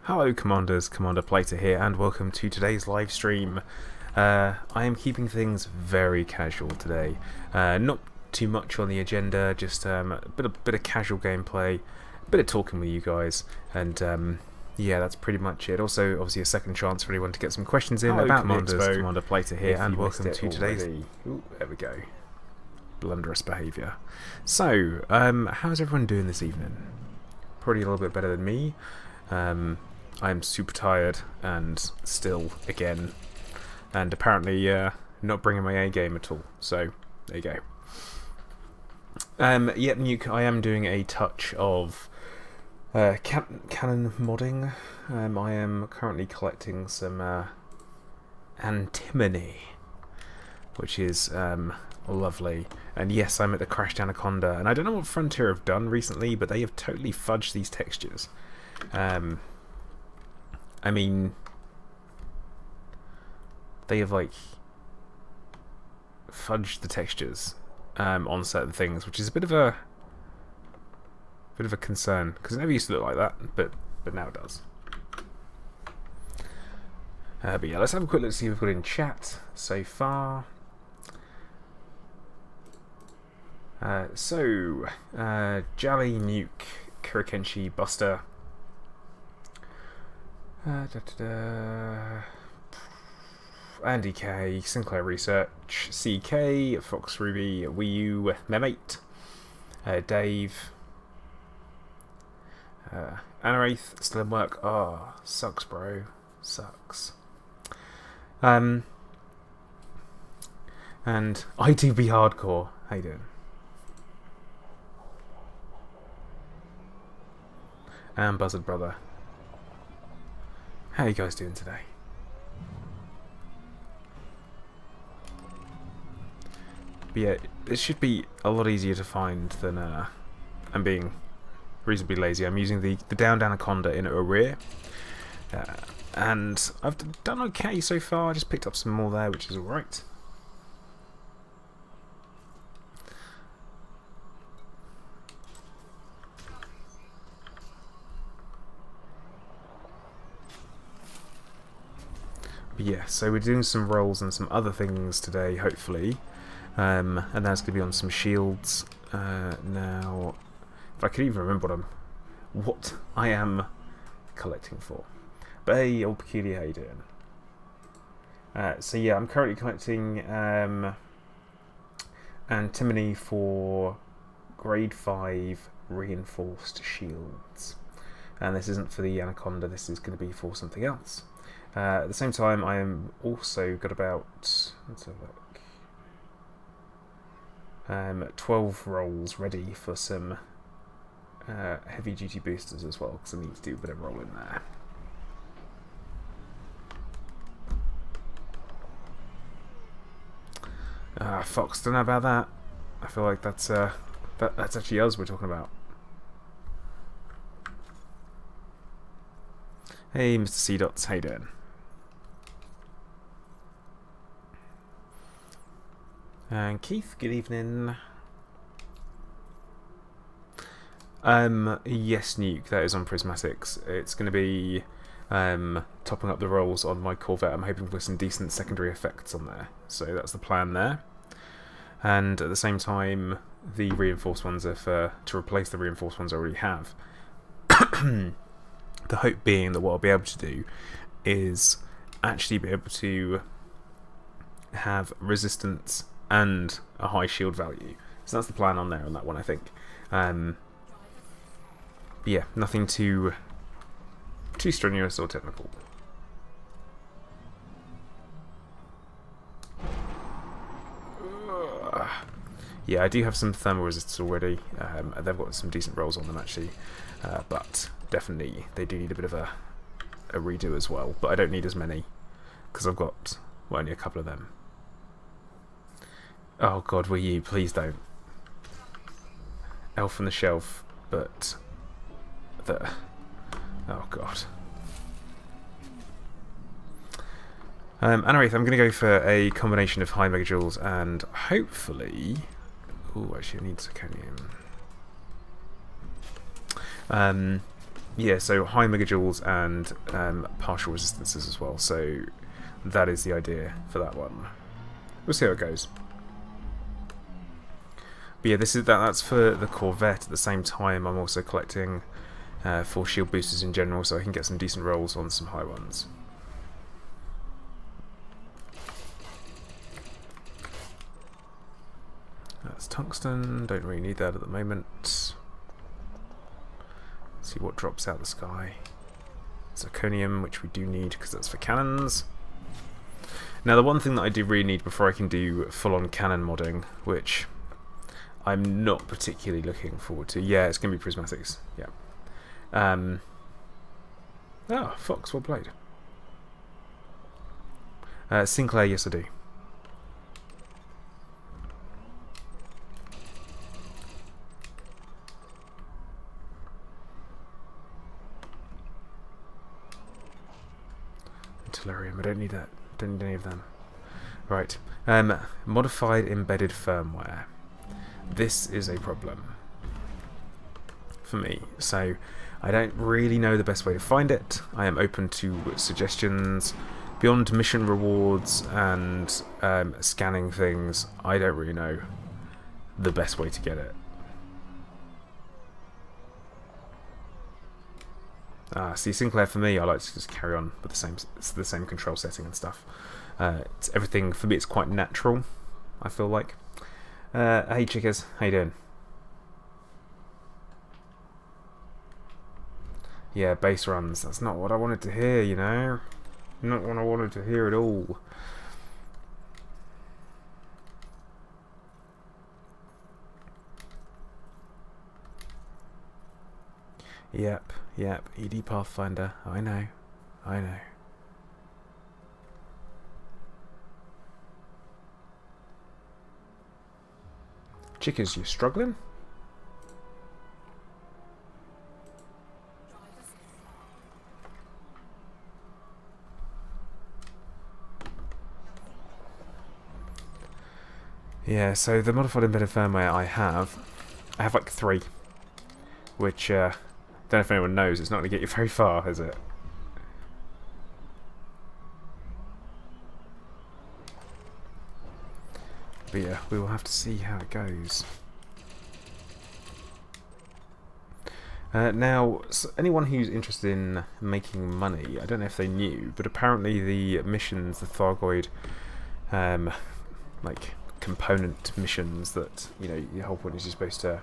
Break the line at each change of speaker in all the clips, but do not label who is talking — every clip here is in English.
Hello Commanders, Commander Plater here, and welcome to today's live stream. I am keeping things very casual today. Not too much on the agenda, just a bit of casual gameplay, a bit of talking with you guys, and yeah, that's pretty much it. Also, obviously, a second chance for anyone to get some questions in about Commanders, Commander Plater here, and welcome to today's... Ooh, there we go. Blunderous behaviour. So, how's everyone doing this evening? Probably a little bit better than me. I'm super tired and still again, and apparently not bringing my A game at all. So there you go. Yeah, Nuke. I am doing a touch of canon modding. I am currently collecting some antimony, which is lovely. And yes, I'm at the Crashed Anaconda, and I don't know what Frontier have done recently, but they have totally fudged these textures. I mean, they have like fudged the textures on certain things, which is a bit of a concern because it never used to look like that, but now it does. But yeah, let's have a quick look to see what we've got in chat so far. Jolly, Nuke, Kurikenshi, Buster. Andy K, Sinclair Research, CK, Fox Ruby, Wii U, Memate, Dave, Anaraith, still in work. Oh, sucks, bro. Sucks. And I do be hardcore. How you doing? And Buzzard Brother. How are you guys doing today? But yeah, it should be a lot easier to find than I'm being reasonably lazy. I'm using the downed Anaconda in Arrear, and I've done okay so far. I just picked up some more there, which is alright. Yeah, so we're doing some rolls and some other things today, hopefully, and that's going to be on some shields. Now, if I could even remember what I am collecting for. But hey, old Peculiar, how you doing? So yeah, I'm currently collecting antimony for grade 5 reinforced shields, and this isn't for the Anaconda. This is going to be for something else. At the same time, I am also got about, let's have a look, 12 rolls ready for some heavy duty boosters as well, because I need to do a bit of rolling there. Fox, don't know about that. I feel like that's actually us we're talking about. Hey, Mr. C. Dots, how you doing? And Keith, good evening. Yes, Nuke, that is on Prismatics. It's going to be topping up the rolls on my Corvette. I'm hoping for some decent secondary effects on there. So that's the plan there. And at the same time, the reinforced ones are to replace the reinforced ones I already have. The hope being that what I'll be able to do is actually be able to have resistance and a high shield value. So that's the plan on there on that one, I think. Yeah, nothing too strenuous or technical. Yeah, I do have some thermal resistors already. They've got some decent rolls on them actually, but definitely they do need a bit of a redo as well. But I don't need as many because I've got only a couple of them. Oh god, were you? Please don't. Elf on the Shelf, but the... Oh god. Anyway, I'm going to go for a combination of high megajoules and hopefully... Oh, actually I need zirconium. Yeah, so high megajoules and partial resistances as well. So that is the idea for that one. We'll see how it goes. But yeah, that's for the Corvette. At the same time, I'm also collecting 4 shield boosters in general, so I can get some decent rolls on some high ones. That's tungsten. Don't really need that at the moment. Let's see what drops out the sky. Zirconium, which we do need because that's for cannons. Now, the one thing that I do really need before I can do full-on cannon modding, which I'm not particularly looking forward to. Yeah, it's going to be prismatics. Yeah. Fox, well played. Sinclair, yes I do. Tellurium, I don't need that. Don't need any of them. Right. Modified embedded firmware. This is a problem for me. So I don't really know the best way to find it. I am open to suggestions. Beyond mission rewards and scanning things, I don't really know the best way to get it. See, Sinclair for me, I like to just carry on with the same control setting and stuff. It's everything for me. It's quite natural, I feel like. Hey chickers, how you doing? Yeah, base runs. That's not what I wanted to hear, you know. Not what I wanted to hear at all. Yep, ED Pathfinder. I know. Chickers, you struggling? Yeah, so the modified embedded firmware I have like 3, which don't know if anyone knows, it's not going to get you very far, is it? But yeah, we will have to see how it goes. Now, anyone who's interested in making money, I don't know if they knew, but apparently the missions, the Thargoid, like component missions that, you know, the whole point is you're supposed to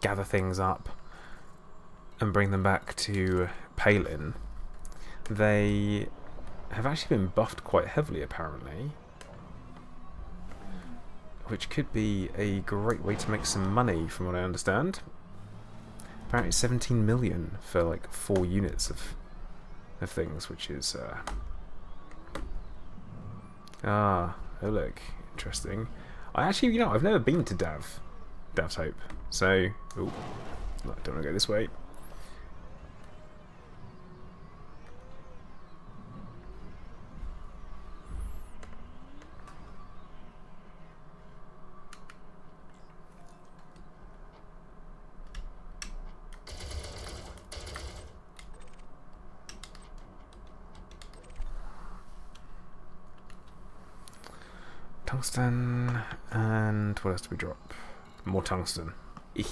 gather things up and bring them back to Palin. They have actually been buffed quite heavily, apparently, which could be a great way to make some money, from what I understand. Apparently 17 million for like 4 units of things, which is oh look, interesting. I actually, you know, I've never been to Dav's Hope, so oh, I don't want to go this way. Tungsten, and what else do we drop? More tungsten. Eek.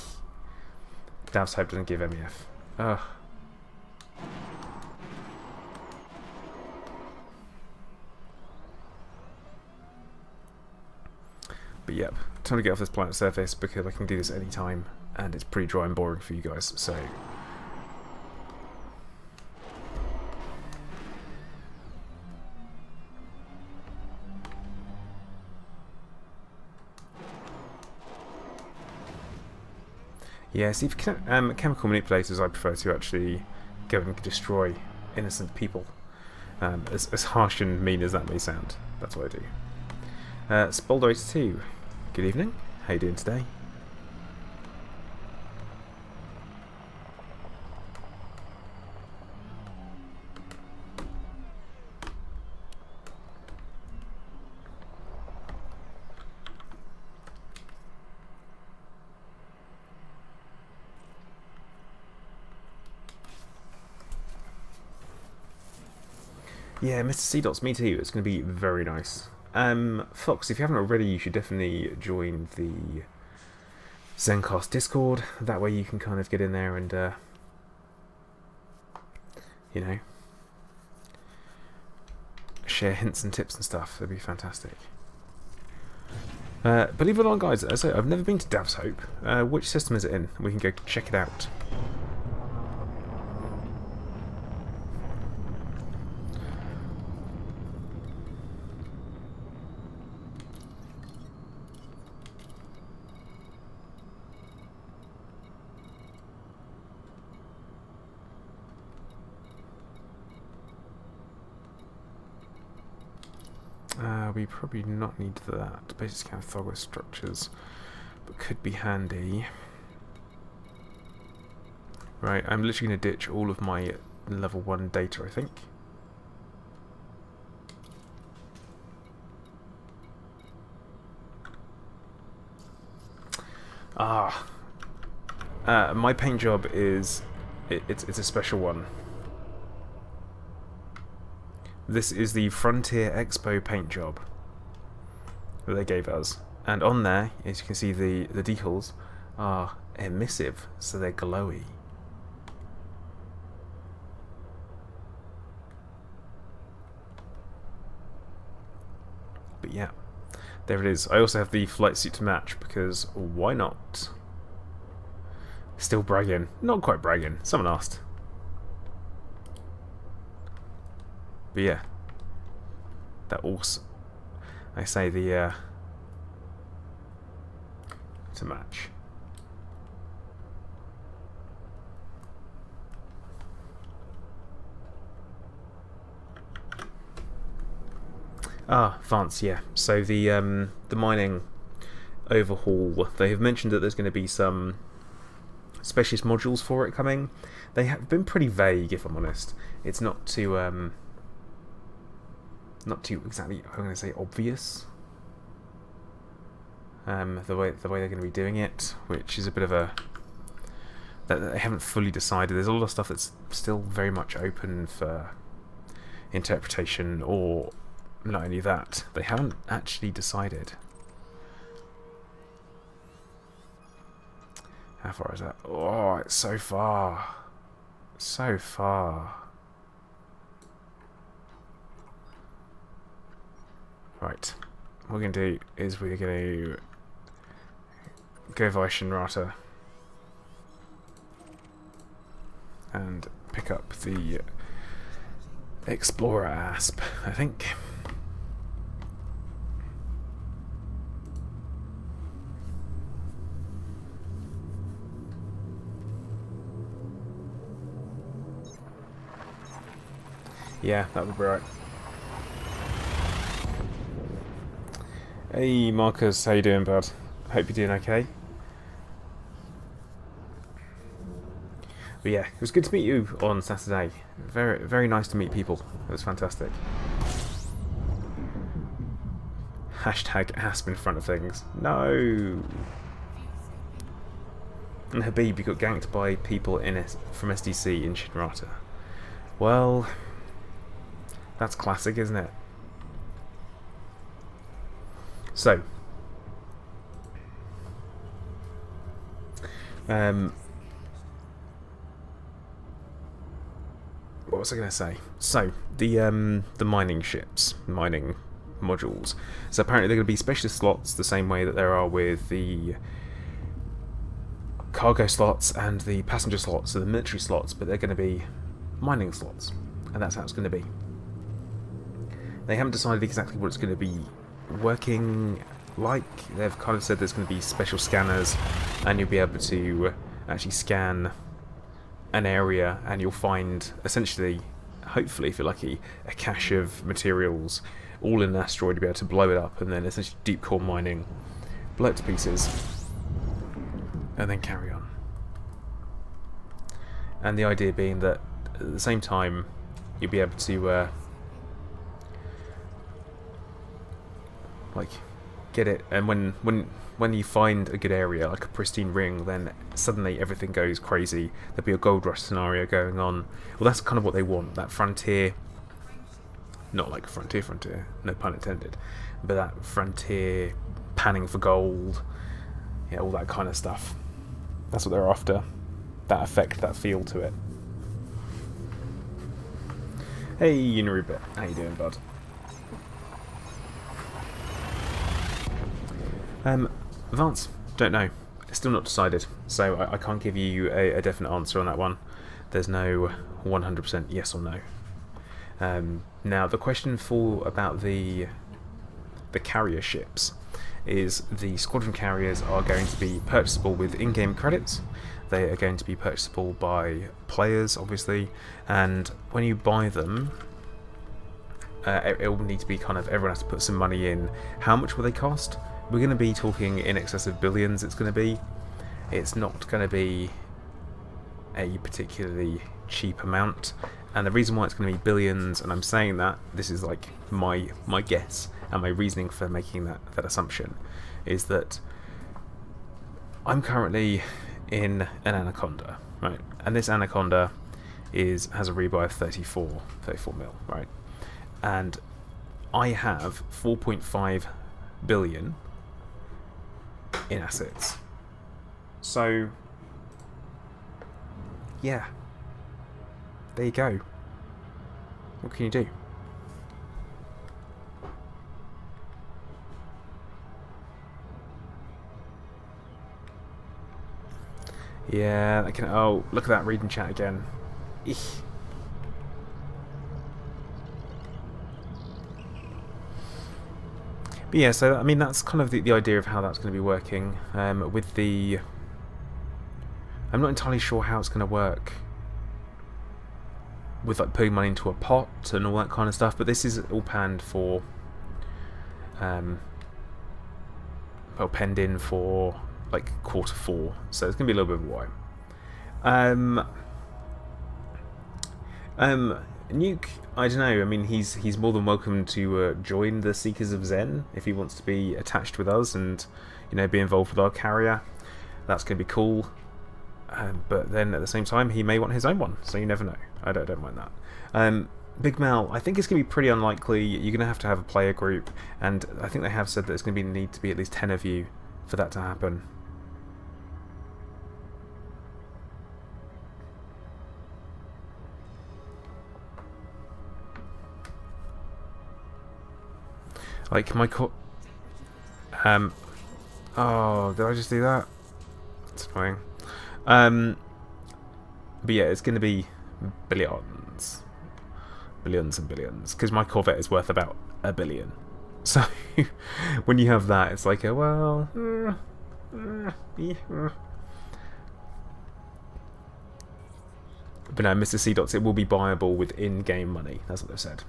Dav's Hope doesn't give MEF. Ugh. But yep, time to get off this planet surface because I can do this anytime, and it's pretty dry and boring for you guys, so... Yeah, see, for chemical manipulators, I prefer to actually go and destroy innocent people. As harsh and mean as that may sound, that's what I do. Spoldo82, good evening. How you doing today? Yeah, Mr. C Dots, me too. It's going to be very nice. Fox, if you haven't already, you should definitely join the Zencast Discord. That way you can kind of get in there and, you know, share hints and tips and stuff. That'd be fantastic. Believe it or not, guys, as I say, I've never been to Dav's Hope. Which system is it in? We can go check it out. We probably not need that. Basic scan of Thargoid structures, but could be handy. Right, I'm literally going to ditch all of my level 1 data, I think. My paint job is it's a special one. This is the Frontier Expo paint job that they gave us, and on there, as you can see, the decals are emissive, so they're glowy. But yeah, there it is. I also have the flight suit to match because why not? Still bragging, not quite bragging. Someone asked. But yeah, that also, I say the to match. Vance, yeah. So the mining overhaul, they have mentioned that there's going to be some specialist modules for it coming. They have been pretty vague, if I'm honest. It's not too exactly, I'm going to say, obvious. The way they're going to be doing it, which is a bit of a that they haven't fully decided. There's a lot of stuff that's still very much open for interpretation, or not only that, they haven't actually decided. How far is that? Oh, it's so far. So far. Right. What we're going to do is we're going to go via Shinrata and pick up the Explorer Asp, I think. Yeah, that would be right. Hey Marcus, how you doing, bud? Hope you're doing okay. But yeah, it was good to meet you on Saturday. Very, very nice to meet people. It was fantastic. Hashtag ASP in front of things. No. And Habib, you got ganked by people from SDC in Shinrata. Well, that's classic, isn't it? So, what was I going to say? So, the mining ships, mining modules. So apparently they're going to be specialist slots the same way that there are with the cargo slots and the passenger slots, so the military slots, but they're going to be mining slots, and that's how it's going to be. They haven't decided exactly what it's going to be working like. They've kind of said there's going to be special scanners, and you'll be able to actually scan an area, and you'll find, essentially, hopefully if you're lucky, a cache of materials all in an asteroid. You'll be able to blow it up and then essentially deep core mining, blow it to pieces, and then carry on. And the idea being that at the same time you'll be able to like get it, and when you find a good area, like a pristine ring, then suddenly everything goes crazy. There'll be a gold rush scenario going on. Well, that's kind of what they want, that frontier Not like frontier, no pun intended, but that frontier panning for gold, yeah, all that kind of stuff. That's what they're after. That effect, that feel to it. Hey, Unirubit, how you doing, bud? Advance, don't know. Still not decided, so I can't give you a definite answer on that one. There's no 100% yes or no. Now, the question about the carrier ships is the Squadron carriers are going to be purchasable with in-game credits. They are going to be purchasable by players, obviously, and when you buy them, it will need to be kind of, everyone has to put some money in. How much will they cost? We're going to be talking in excess of billions. It's going to be. It's not going to be a particularly cheap amount, and the reason why it's going to be billions, and I'm saying that, this is like my guess and my reasoning for making that assumption, is that I'm currently in an Anaconda, right? And this Anaconda has a rebuy of 34 mil, right? And I have 4.5 billion in assets. So yeah, there you go. What can you do? Yeah, I can. Oh, look at that, reading chat again. Eek. But yeah, so I mean that's kind of the idea of how that's going to be working. With the, I'm not entirely sure how it's going to work with like putting money into a pot and all that kind of stuff. But this is all planned for, well, penned in for like Q4, so it's going to be a little bit of a while. Nuke, I don't know. I mean, he's more than welcome to join the Seekers of Zen if he wants to be attached with us and, you know, be involved with our carrier. That's going to be cool. But then at the same time, he may want his own one, so you never know. I don't mind that. Big Mal, I think it's going to be pretty unlikely. You're going to have a player group, and I think they have said that it's going to need to be at least 10 of you for that to happen. Like my oh, did I just do that? That's annoying. But yeah, it's going to be billions and billions, because my Corvette is worth about $1 billion. So when you have that, it's like, well, but no, Mr. C. Dots, it will be buyable with in-game money. That's what they've said.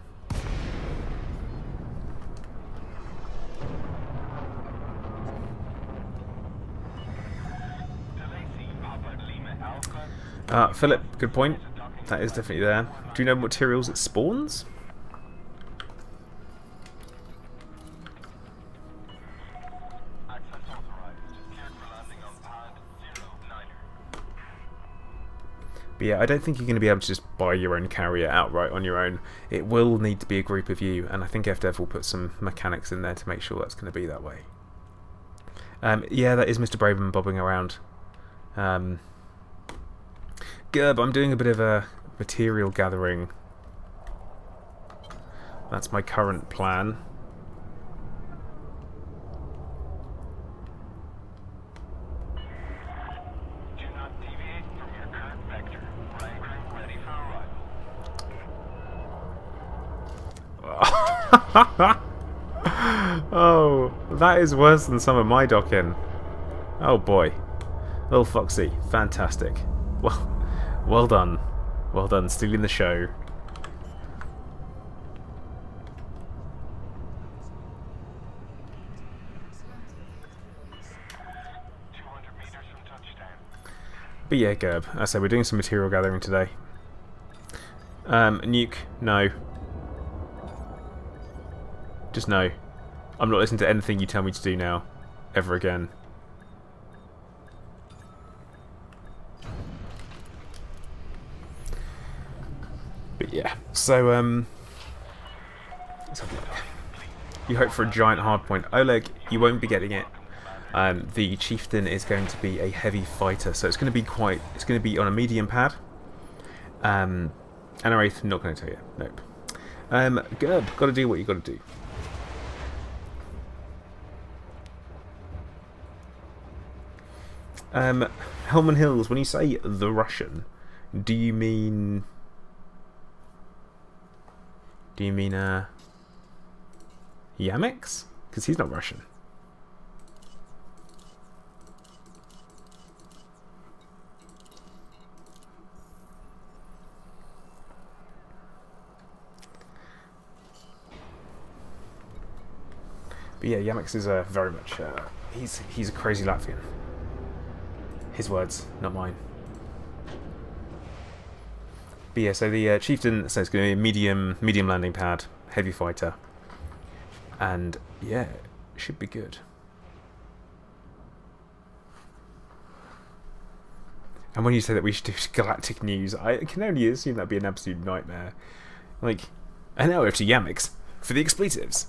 Philip, good point. That is definitely there. Do you know what materials it spawns? But yeah, I don't think you're going to be able to just buy your own carrier outright on your own. It will need to be a group of you, and I think FDev will put some mechanics in there to make sure that's going to be that way. Yeah, that is Mr. Braben bobbing around. Gerb, I'm doing a bit of a material gathering. That's my current plan.
Do not deviate from your current vector. Rank ready for arrival.
Oh, that is worse than some of my docking. Oh boy. Little Foxy, fantastic. Well done. Well done, stealing the show. But yeah, Gerb, I say we're doing some material gathering today. Nuke, no. Just no. I'm not listening to anything you tell me to do now, ever again. But yeah, so You hope for a giant hardpoint. Oleg, you won't be getting it. The Chieftain is going to be a heavy fighter, so it's going to be it's going to be on a medium pad. And Wraith, not going to tell you. Nope. Good. Got to do what you got to do. Hellman Hills, when you say the Russian, do you mean Yamex? Because he's not Russian. But yeah, Yamex is very much he's a crazy Latvian. His words, not mine. But yeah, so the Chieftain says it's going to be a medium landing pad, heavy fighter, and yeah, should be good. And when you say that we should do galactic news, I can only assume that'd be an absolute nightmare. Like, and now we're to Yamex for the expletives,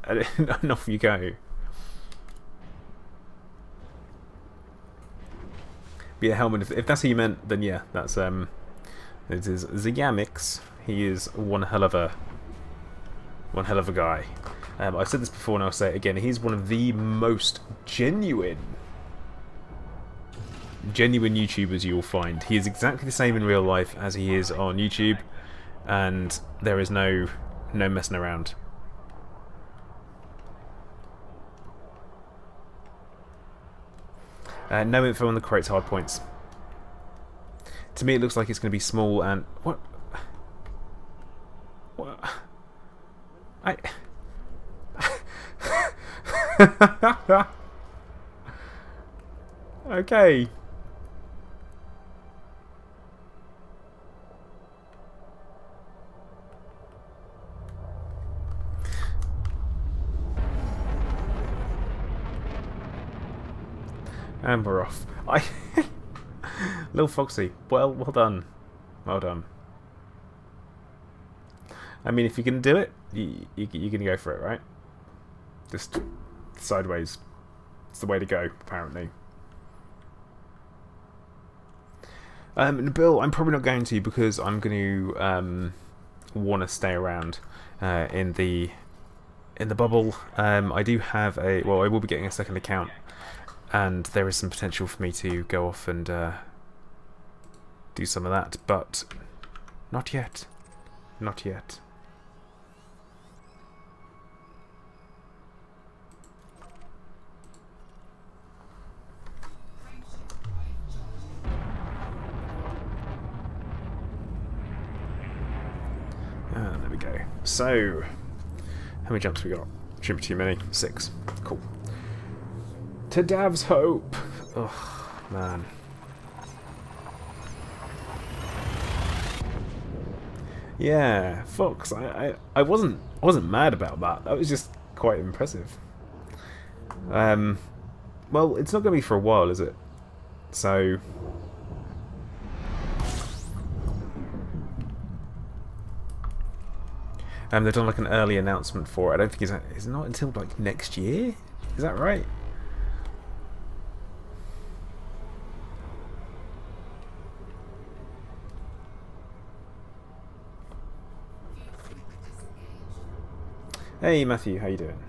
and off you go. But yeah, Hellman, if that's what you meant, then yeah, that's it is Zyamix. He is one hell of a guy. I've said this before and I'll say it again. He's one of the most genuine YouTubers you'll find. He is exactly the same in real life as he is on YouTube, and there is no messing around. No info on the crates hardpoints. To me, it looks like it's going to be small and what? Okay. And we're off. Little Foxy. Well done. Well done. I mean, if you can do it, you're going to go for it, right? Just sideways. It's the way to go, apparently. Bill, I'm probably not going to, because I'm going to want to stay around in the bubble. I do have a... Well, I will be getting a second account. And there is some potential for me to go off and do some of that, but not yet. Not yet. There we go. So, how many jumps we got? Shouldn't be too many. 6. Cool. To Dav's Hope. Oh man. Yeah, Fox. I wasn't mad about that. That was just quite impressive. Well, it's not going to be for a while, is it? So. They've done like an early announcement for it. I don't think it's not until like next year. Is that right? Hey Matthew, how you doing?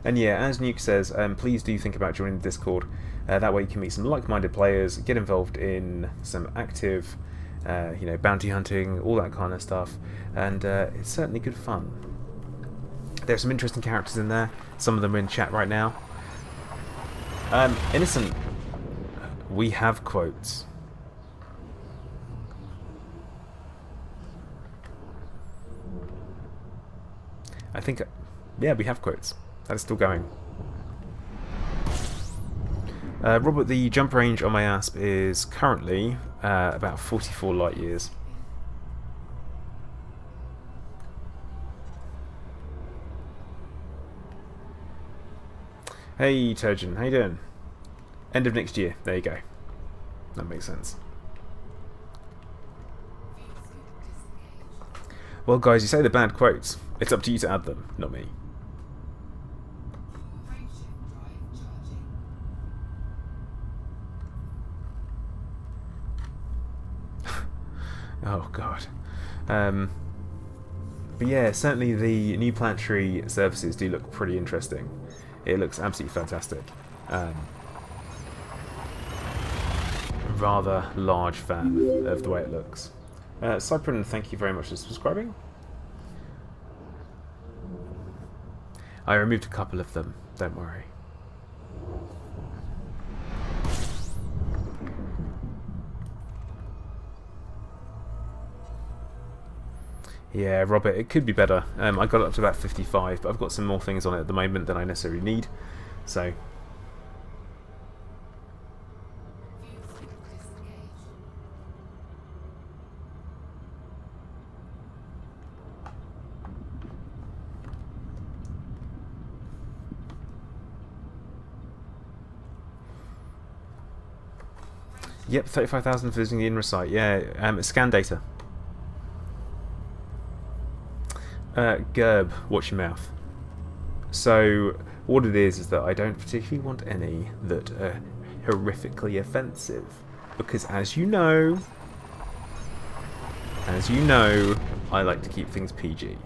And yeah, as Nuke says, please do think about joining the Discord. That way you can meet some like-minded players, get involved in some active, you know, bounty hunting, all that kind of stuff, and it's certainly good fun. There's some interesting characters in there. Some of them are in chat right now. Innocent, we have quotes. I think, yeah, we have quotes. That is still going. Robert, the jump range on my ASP is currently about 44 light years. Hey Turgeon, how you doing? End of next year. There you go. That makes sense. Well, guys, you say the bad quotes. It's up to you to add them, not me. Oh god. But yeah, certainly the new planetary surfaces do look pretty interesting. It looks absolutely fantastic. Rather large fan of the way it looks. Cyprin, thank you very much for subscribing. I removed a couple of them, don't worry. Yeah, Robert, it could be better. I got it up to about 55, but I've got some more things on it at the moment than I necessarily need. So, yep, 35,000 for visiting the INRA site. Yeah, scan data. Gerb, watch your mouth. So, what it is that I don't particularly want any that are horrifically offensive. Because as you know, I like to keep things PG.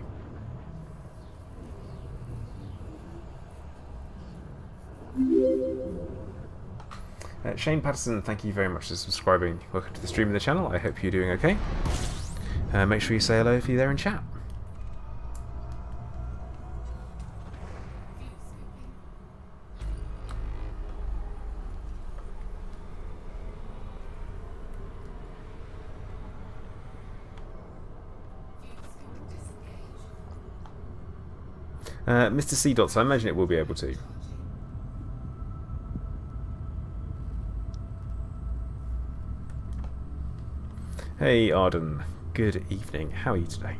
Shane Patterson, thank you very much for subscribing. Welcome to the stream of the channel. I hope you're doing okay. Make sure you say hello if you're there in chat. Mr. C. Dots, I imagine it will be able to. Hey Arden, good evening. How are you today?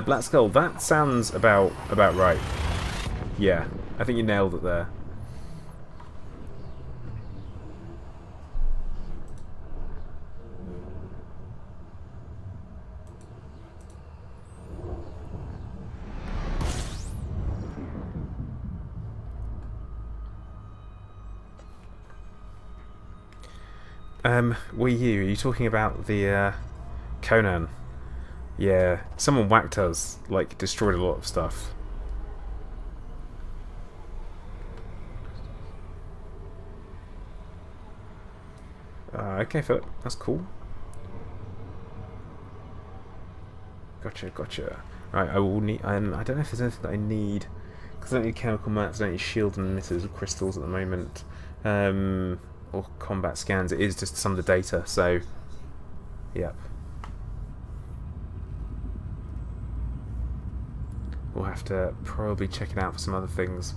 Black Skull, that sounds about right. Yeah, I think you nailed it there. Were you talking about the Conan? Yeah, someone whacked us, like destroyed a lot of stuff. Okay, Philip, that's cool. Gotcha. Right, I will need. I don't know if there's anything that I need, because I don't need chemical mats, I don't need shield emitters or crystals at the moment. Or combat scans. It is just some of the data. So, yep. We'll have to probably check it out for some other things.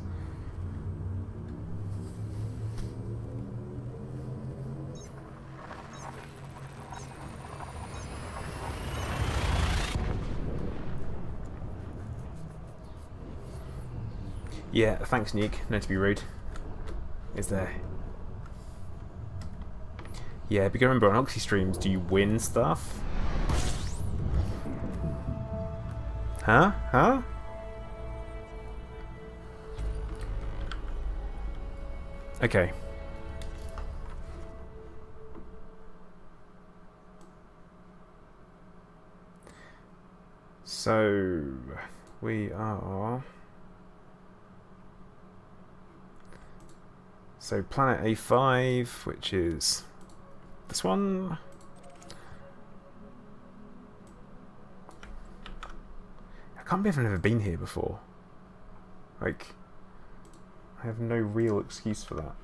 Yeah, thanks, Nick. No to be rude. Is there? Yeah, but you remember on Oxy streams, do you win stuff? Huh? Okay. So, we are... So, planet A5, which is... this one. I can't believe I've never been here before. Like, I have no real excuse for that.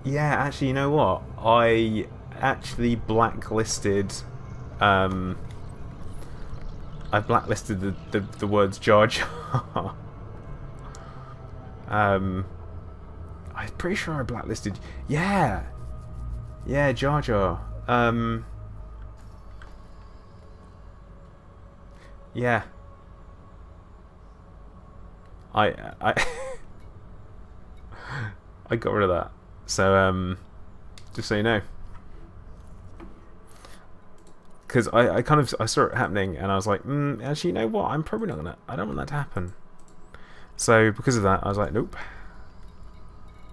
Yeah, actually, you know what? I actually blacklisted. I blacklisted the words Jar Jar. I'm pretty sure I blacklisted. Yeah, Yeah, Jar Jar. Yeah. I I got rid of that. So just so you know. Because I kind of I saw it happening and I was like, actually, you know what? I'm probably not gonna. I don't want that to happen. So because of that, I was like, nope.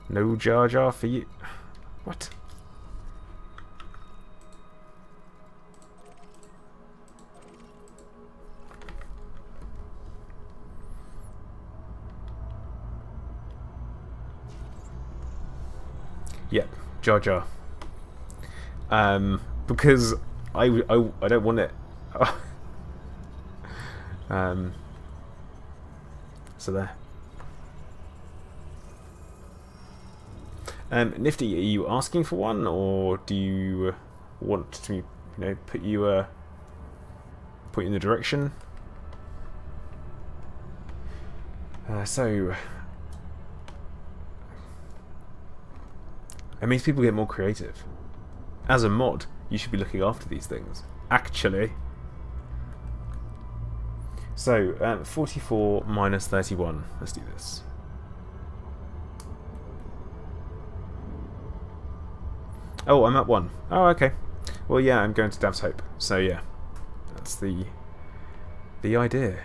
No Jar Jar for you. What? Yep, Jar Jar. Because I don't want it. So there. Nifty, are you asking for one, or do you want to, you know, put you in the direction? So it makes people get more creative. As a mod, you should be looking after these things, actually. So 44 minus 31. Let's do this. Oh, I'm at 1. Oh, okay. Well, yeah, I'm going to Dav's Hope. So yeah, that's the idea.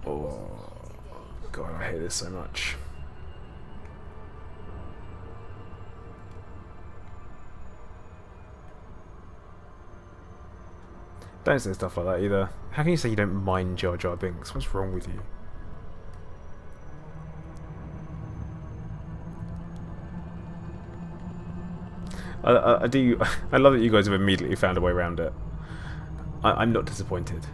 Oh God, I hate this so much. Don't say stuff like that either. How can you say you don't mind Jar Jar Binks? What's wrong with you? I do. I love that you guys have immediately found a way around it. I'm not disappointed.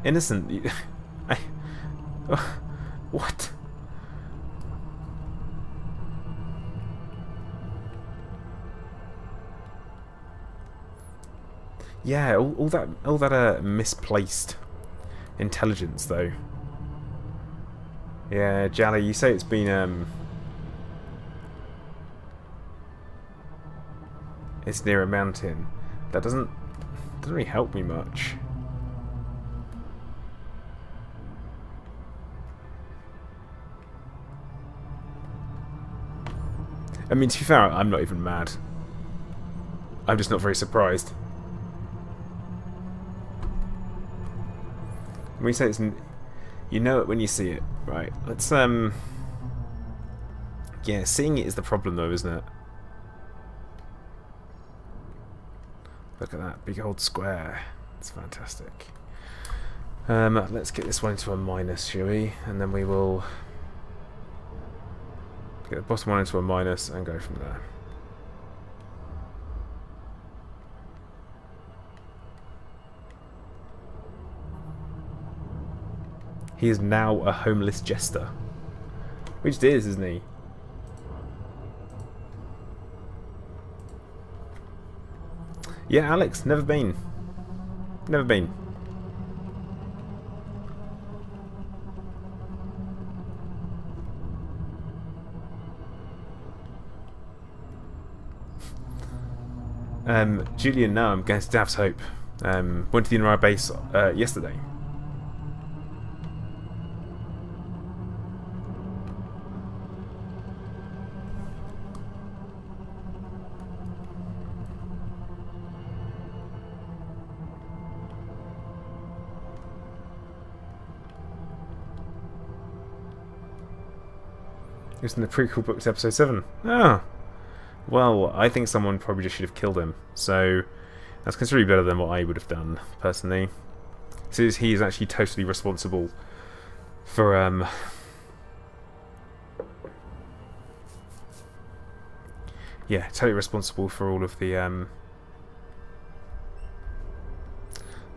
Innocent. What? Yeah, all that misplaced intelligence though. Yeah, Jally, you say it's been it's near a mountain. That doesn't really help me much. I mean, to be fair, I'm not even mad. I'm just not very surprised. When you say it's, you know it when you see it, right? Let's yeah, seeing it is the problem though, isn't it? Look at that big old square. It's fantastic. Let's get this one into a minus, shall we? And then we will get the bottom one into a minus and go from there. He is now a homeless jester. Which it is, isn't he? Yeah, Alex, never been. Never been. Julian, now I'm going to Dav's Hope. Went to the Inara base yesterday. It was in the prequel books, episode 7. Ah. Well, I think someone probably just should have killed him. So that's considerably better than what I would have done, personally. Since he is actually totally responsible for yeah, totally responsible for all of the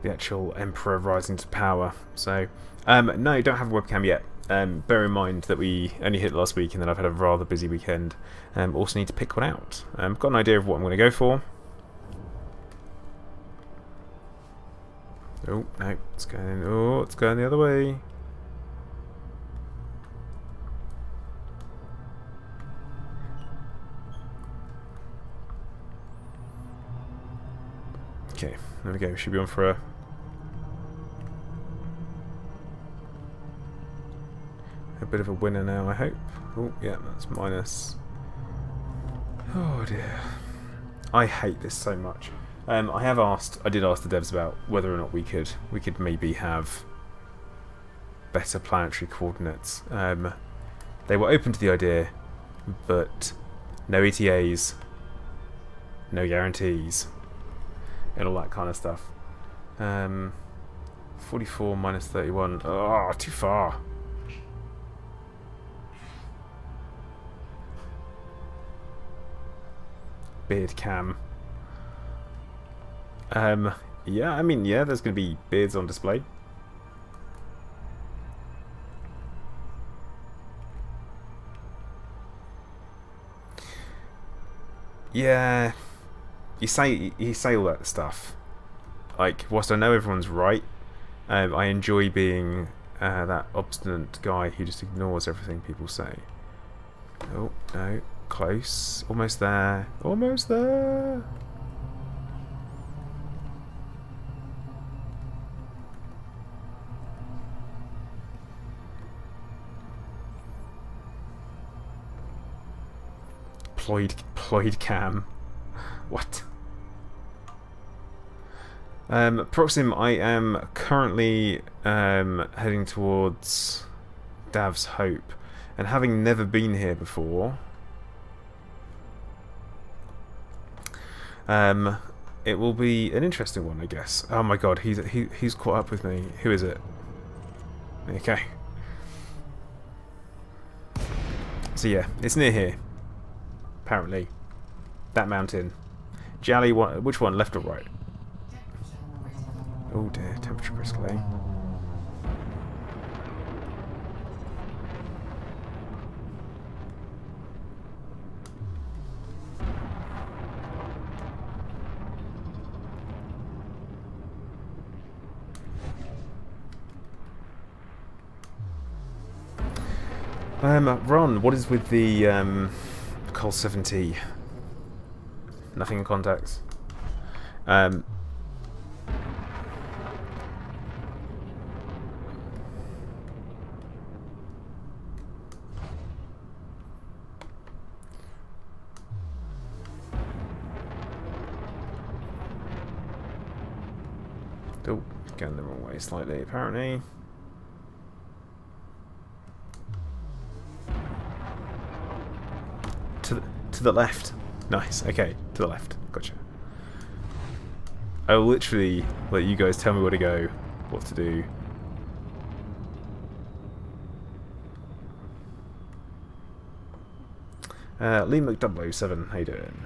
the actual Emperor rising to power. So, no, don't have a webcam yet. Bear in mind that we only hit last week and then I've had a rather busy weekend. Also need to pick one out. Got an idea of what I'm going to go for. Oh, no, it's going, oh, it's going the other way. Okay, there we go, should be on for a bit of a winner now, I hope. Oh, yeah, that's minus. Oh dear. I hate this so much. I did ask the devs about whether or not we could maybe have better planetary coordinates. They were open to the idea, but no ETAs, no guarantees, and all that kind of stuff. 44 minus 31. Oh, too far. Beard cam. Yeah, I mean, yeah, there's going to be beards on display. Yeah, you say all that stuff. Like, whilst I know everyone's right, I enjoy being that obstinate guy who just ignores everything people say. Oh no, close, almost there, almost there. Ploid cam. What? Proxim, I am currently heading towards Dav's Hope, and having never been here before, it will be an interesting one, I guess. Oh my god, he's caught up with me. Who is it? Okay. So yeah, it's near here. Apparently. That mountain. Jally, which one? Left or right? Oh dear, temperature crystal, eh? Ron, what is with the Col 70? Nothing in contacts. Oh, going the wrong way slightly, apparently. To the left. Nice, okay, to the left. Gotcha. I will literally let you guys tell me where to go, what to do. Lee Mc007, how you doing?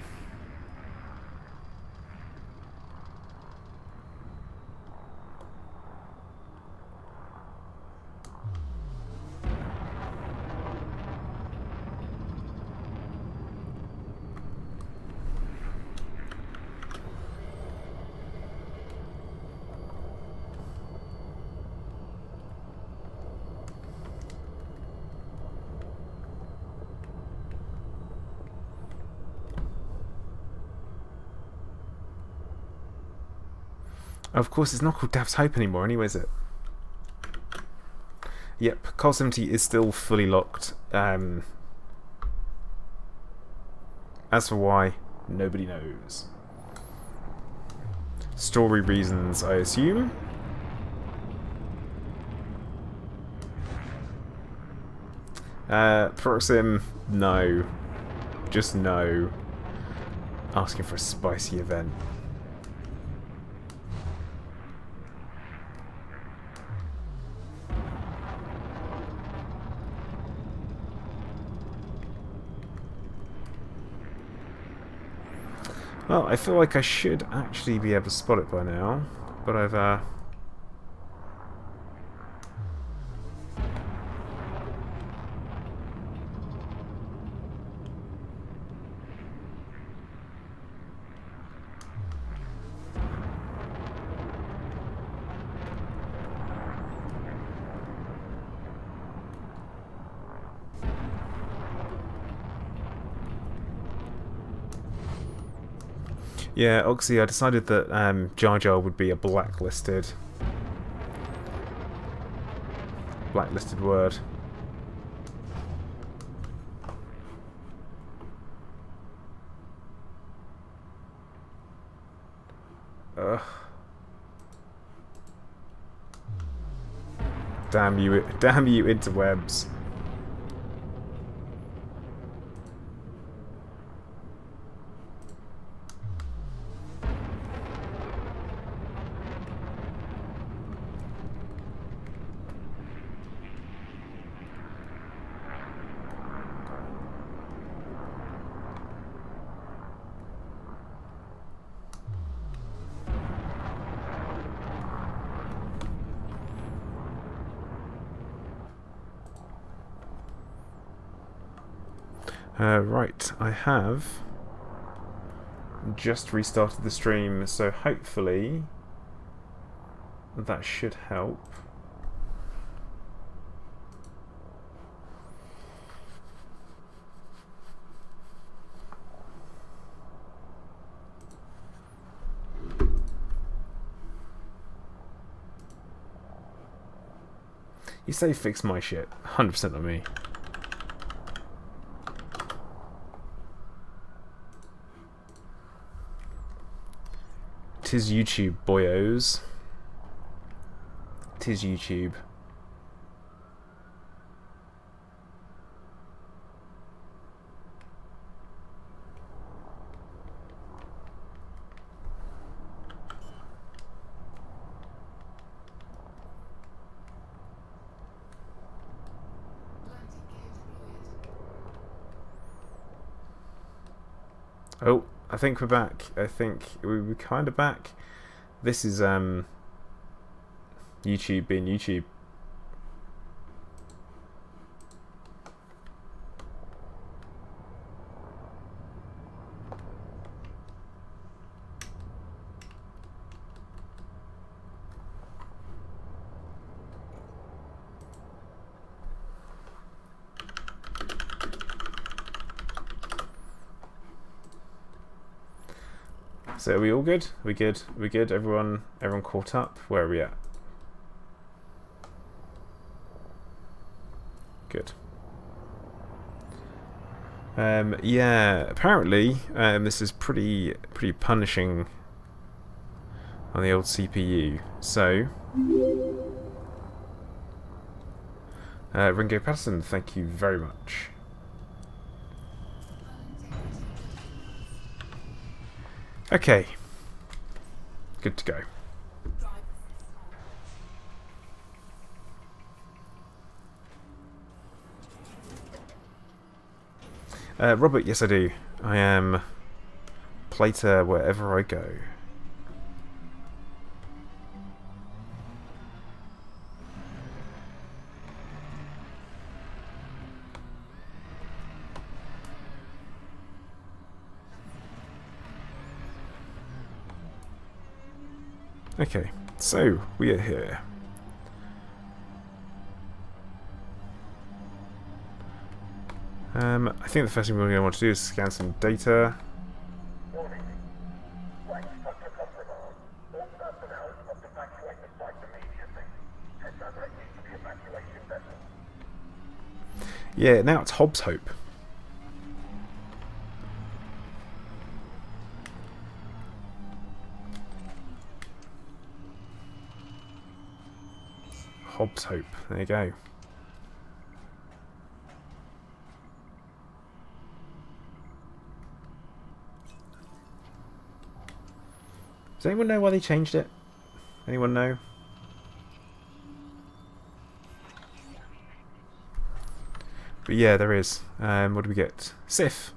Of course, it's not called Dav's Hope anymore, anyway, is it? Yep, Col 70 is still fully locked. As for why, nobody knows. Story reasons, I assume. Proxim, no. Just no. Asking for a spicy event. Well, I feel like I should actually be able to spot it by now. But I've yeah, Oxy, I decided that Jar Jar would be a blacklisted word. Ugh. Damn you interwebs. Right, I have just restarted the stream, so hopefully that should help. You say fix my shit, 100% on me. Tis YouTube, boyos. Tis YouTube. Oh, I think we're back. I think we're kind of back. This is YouTube being YouTube. So are we all good? We good? We good? Everyone caught up? Where are we at? Good. Yeah, apparently this is pretty punishing on the old CPU. So Ringo Patterson, thank you very much. Okay, good to go. Robert, yes I do. I am plater wherever I go. Okay, so we are here. I think the first thing we're going to want to do is scan some data. Yeah, now it's Hobbs Hope. Hobbs Hope. There you go. Does anyone know why they changed it? Anyone know? But yeah, there is. What do we get? Sif.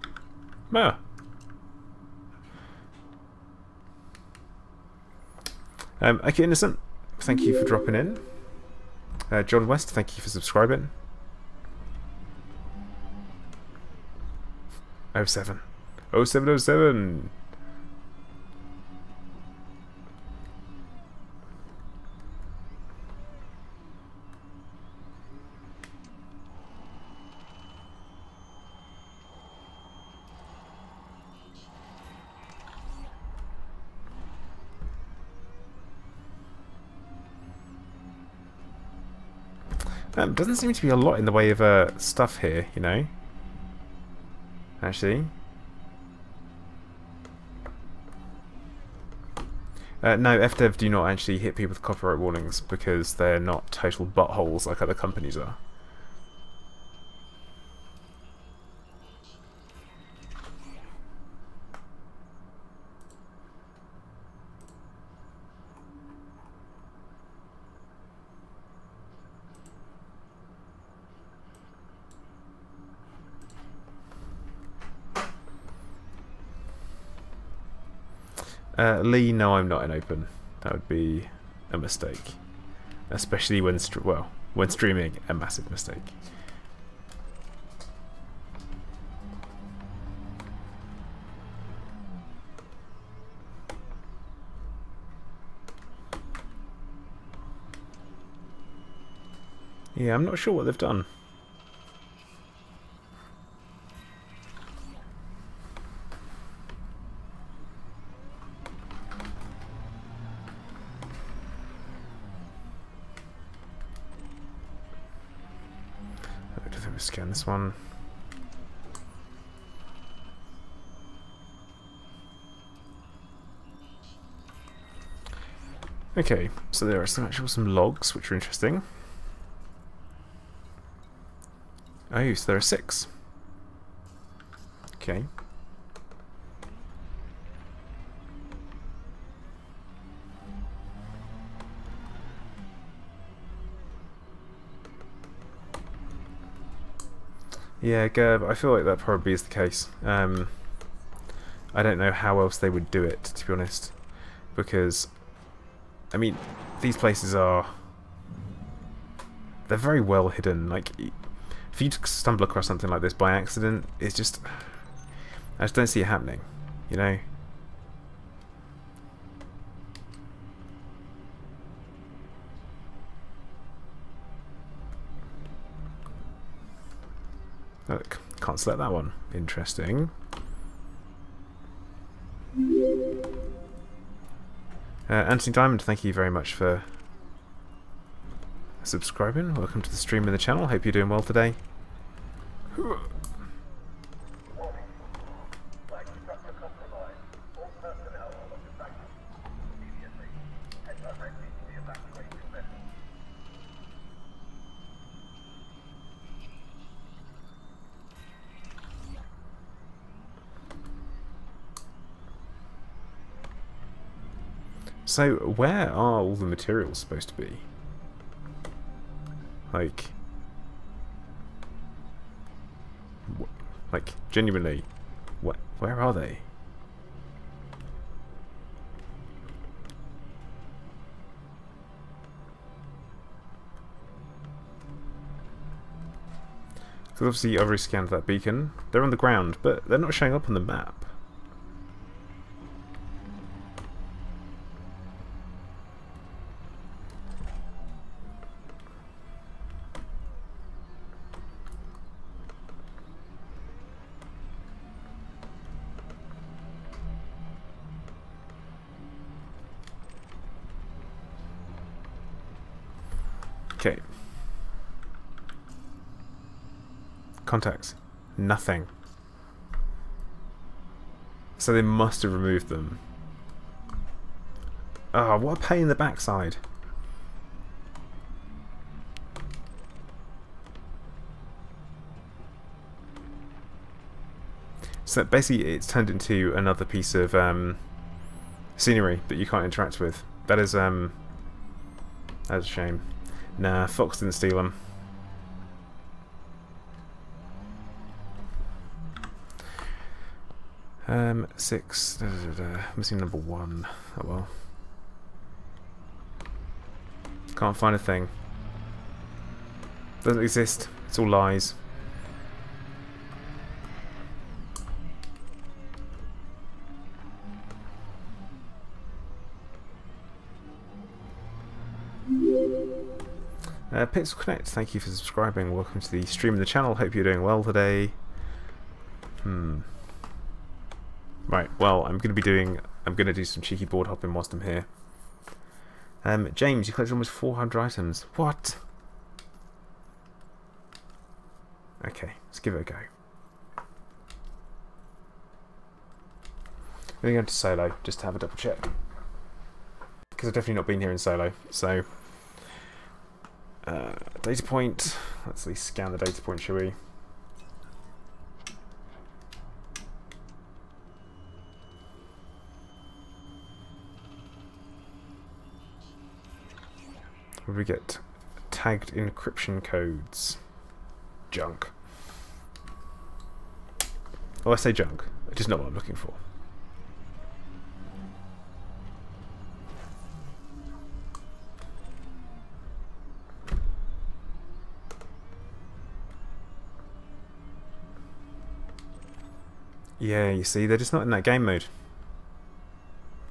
Okay, Innocent, thank you for dropping in. John West, thank you for subscribing. 07. 0707. Doesn't seem to be a lot in the way of stuff here, you know. Actually. No, FDev do not actually hit people with copyright warnings because they're not total buttholes like other companies are. Lee, no, I'm not in open. That would be a mistake, especially when when streaming, a massive mistake. Yeah, I'm not sure what they've done. Scan this one. Okay, so there are some logs which are interesting. Oh, so there are 6. Okay. Yeah, Gerb, I feel like that probably is the case. I don't know how else they would do it, to be honest. Because, I mean, these places they're very well hidden. Like, if you stumble across something like this by accident, it's just, I just don't see it happening, you know? Look, can't select that one. Interesting. Anthony Diamond, thank you very much for subscribing. Welcome to the stream and the channel. Hope you're doing well today. So, where are all the materials supposed to be? Like, genuinely, where are they? Because obviously I've already scanned that beacon. They're on the ground, but they're not showing up on the map. Okay. Contacts. Nothing. So they must have removed them. Oh, what a pain in the backside. So basically it's turned into another piece of scenery that you can't interact with. That's a shame. Nah, Fox didn't steal them. Six. Missing number 1. Oh well. Can't find a thing. Doesn't exist. It's all lies. Pixel Connect, thank you for subscribing. Welcome to the stream of the channel. Hope you're doing well today. Right, well, I'm going to do some cheeky board hopping whilst I'm here. James, you collected almost 400 items. What? Okay, let's give it a go. I'm going to go into solo just to have a double check, because I've definitely not been here in solo. So, data point. Let's at least scan the data point, shall we? What do we get? Tagged encryption codes. Junk. Oh, I say junk. It's just not what I'm looking for. Yeah, you see, they're just not in that game mode.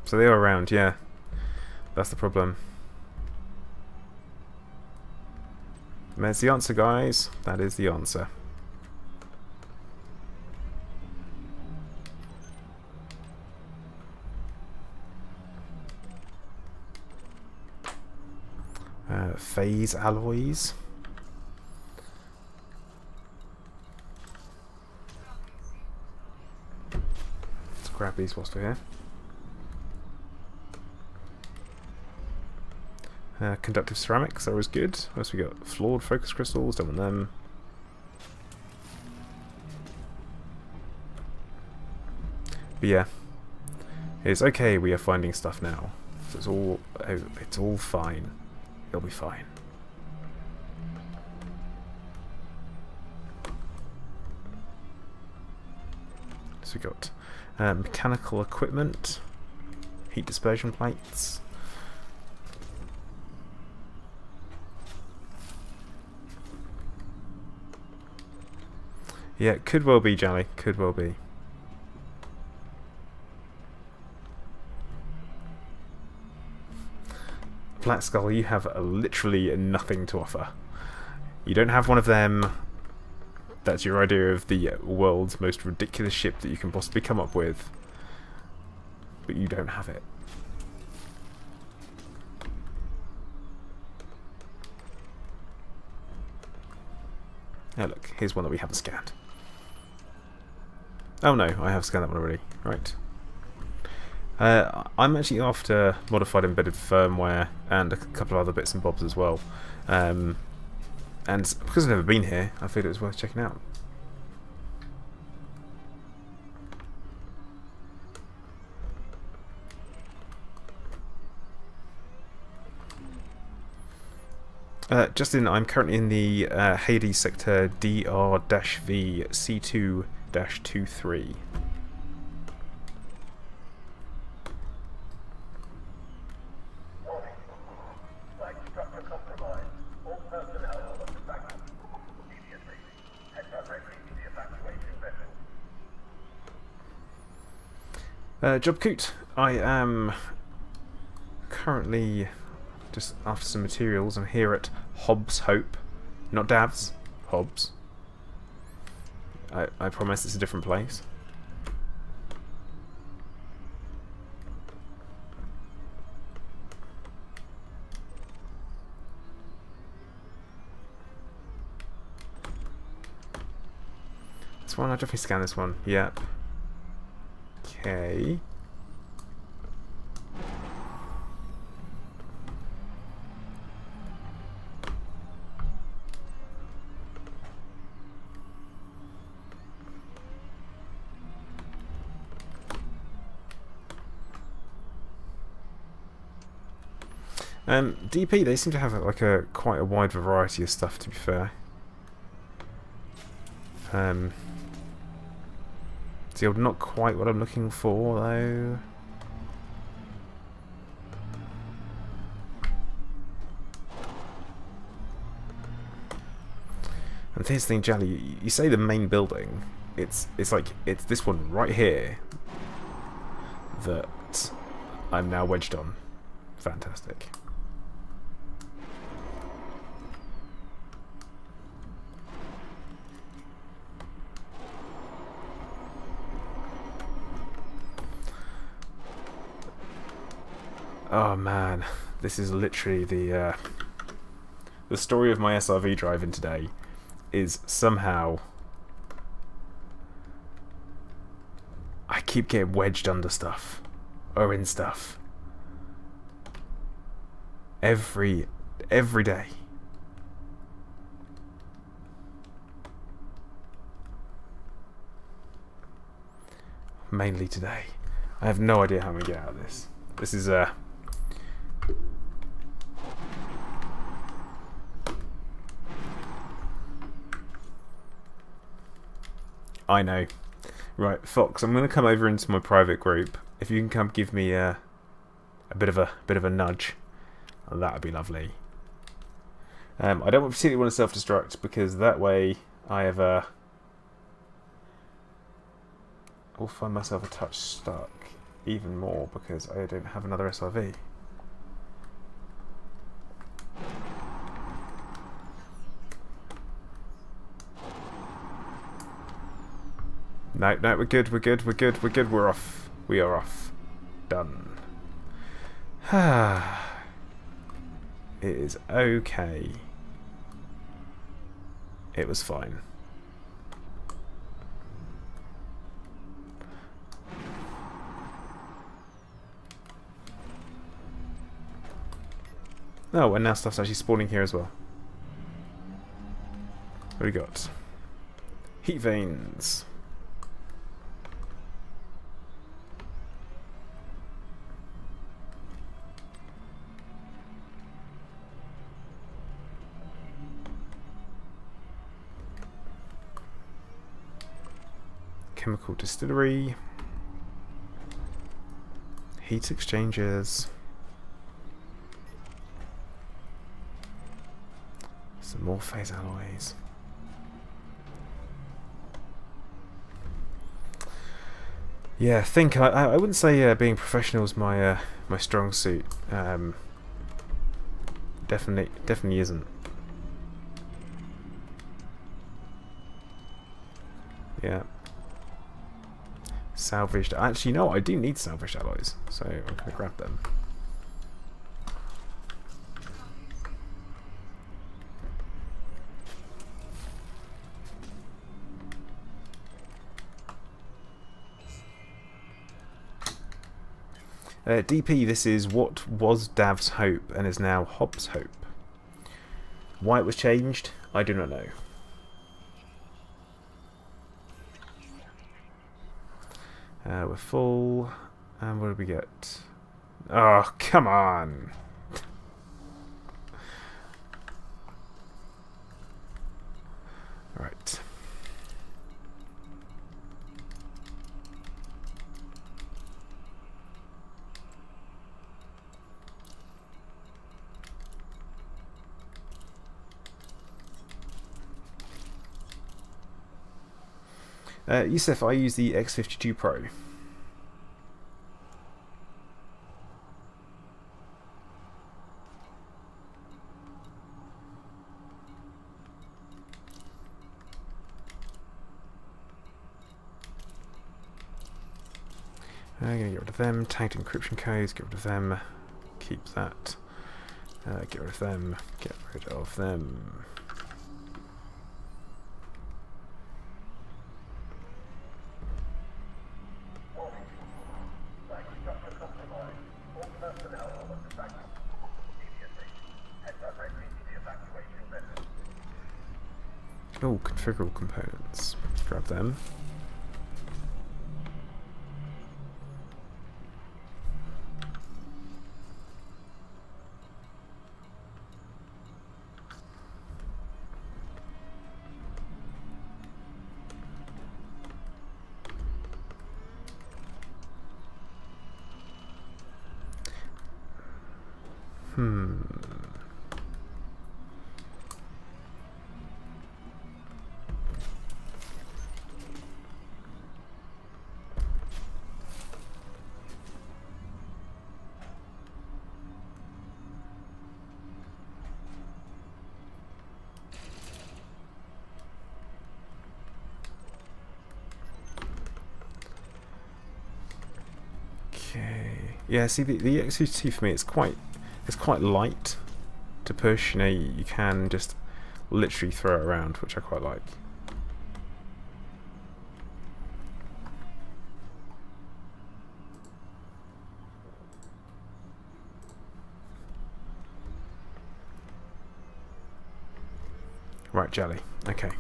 So they are around, yeah. That's the problem. And there's the answer, guys. That is the answer. Phase alloys. Let's grab these whilst we're here. Conductive ceramics are always good. What else we got? Flawed focus crystals, don't want them. But yeah, it's okay. We are finding stuff now, so it's all fine. It'll be fine. So we got mechanical equipment, heat dispersion plates. Yeah, could well be, Jally. Could well be. Black Skull, you have literally nothing to offer. You don't have one of them. That's your idea of the world's most ridiculous ship that you can possibly come up with. But you don't have it. Oh look, here's one that we haven't scanned. Oh no, I have scanned that one already. Right. I'm actually after modified embedded firmware and a couple of other bits and bobs as well. And because I've never been here, I figured it was worth checking out. Justin, I'm currently in the Hades sector DR-V C2-23. Job Coot, I am currently just after some materials. I'm here at Hobbs Hope, not Davs, Hobbs. I promise it's a different place. This one, I definitely scan this one. Yep. Okay. DP, they seem to have like quite a wide variety of stuff, to be fair. See, not quite what I'm looking for though. And here's the thing, Jally, you say the main building. It's like, it's this one right here that I'm now wedged on. Fantastic. Oh man, this is literally the story of my SRV driving today. Is somehow I keep getting wedged under stuff or in stuff every day. Mainly today. I have no idea how I'm gonna get out of this. This is I know. Right, Fox, I'm going to come over into my private group. If you can come give me a bit of a nudge, that would be lovely. I don't particularly want to self-destruct because that way I have I'll find myself a touch stuck even more because I don't have another SRV. No, we're good, we're off. We are off. Done. It is okay. It was fine. Oh, and now stuff's actually spawning here as well. What do we got? Heat veins. Chemical distillery, heat exchangers, some more phase alloys. Yeah, I think I wouldn't say being professional is my my strong suit. Definitely isn't. Yeah. Salvaged. Actually, no, I do need salvaged alloys, so I'm going to grab them. DP, this is what was Dav's hope and is now Hobbs' hope. Why it was changed, I do not know. We're full. And what did we get? Oh, come on! Right. Yusuf, I use the X52 Pro. I'm going to get rid of them. Tagged encryption codes, get rid of them. Keep that. Get rid of them. Get rid of them. Oh, configurable components. Grab them. Okay. Yeah. See, the ASUS for me, it's quite light to push. You know, you can just literally throw it around, which I quite like. Right, jelly. Okay.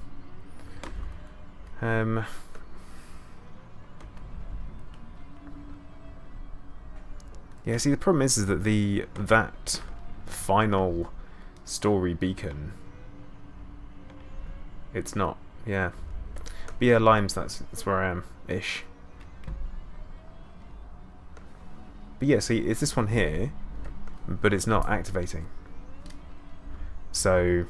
Yeah, see, the problem is that that final story beacon, it's not. Yeah. But yeah, limes. That's where I am ish. But yeah, see, it's this one here, but it's not activating. So.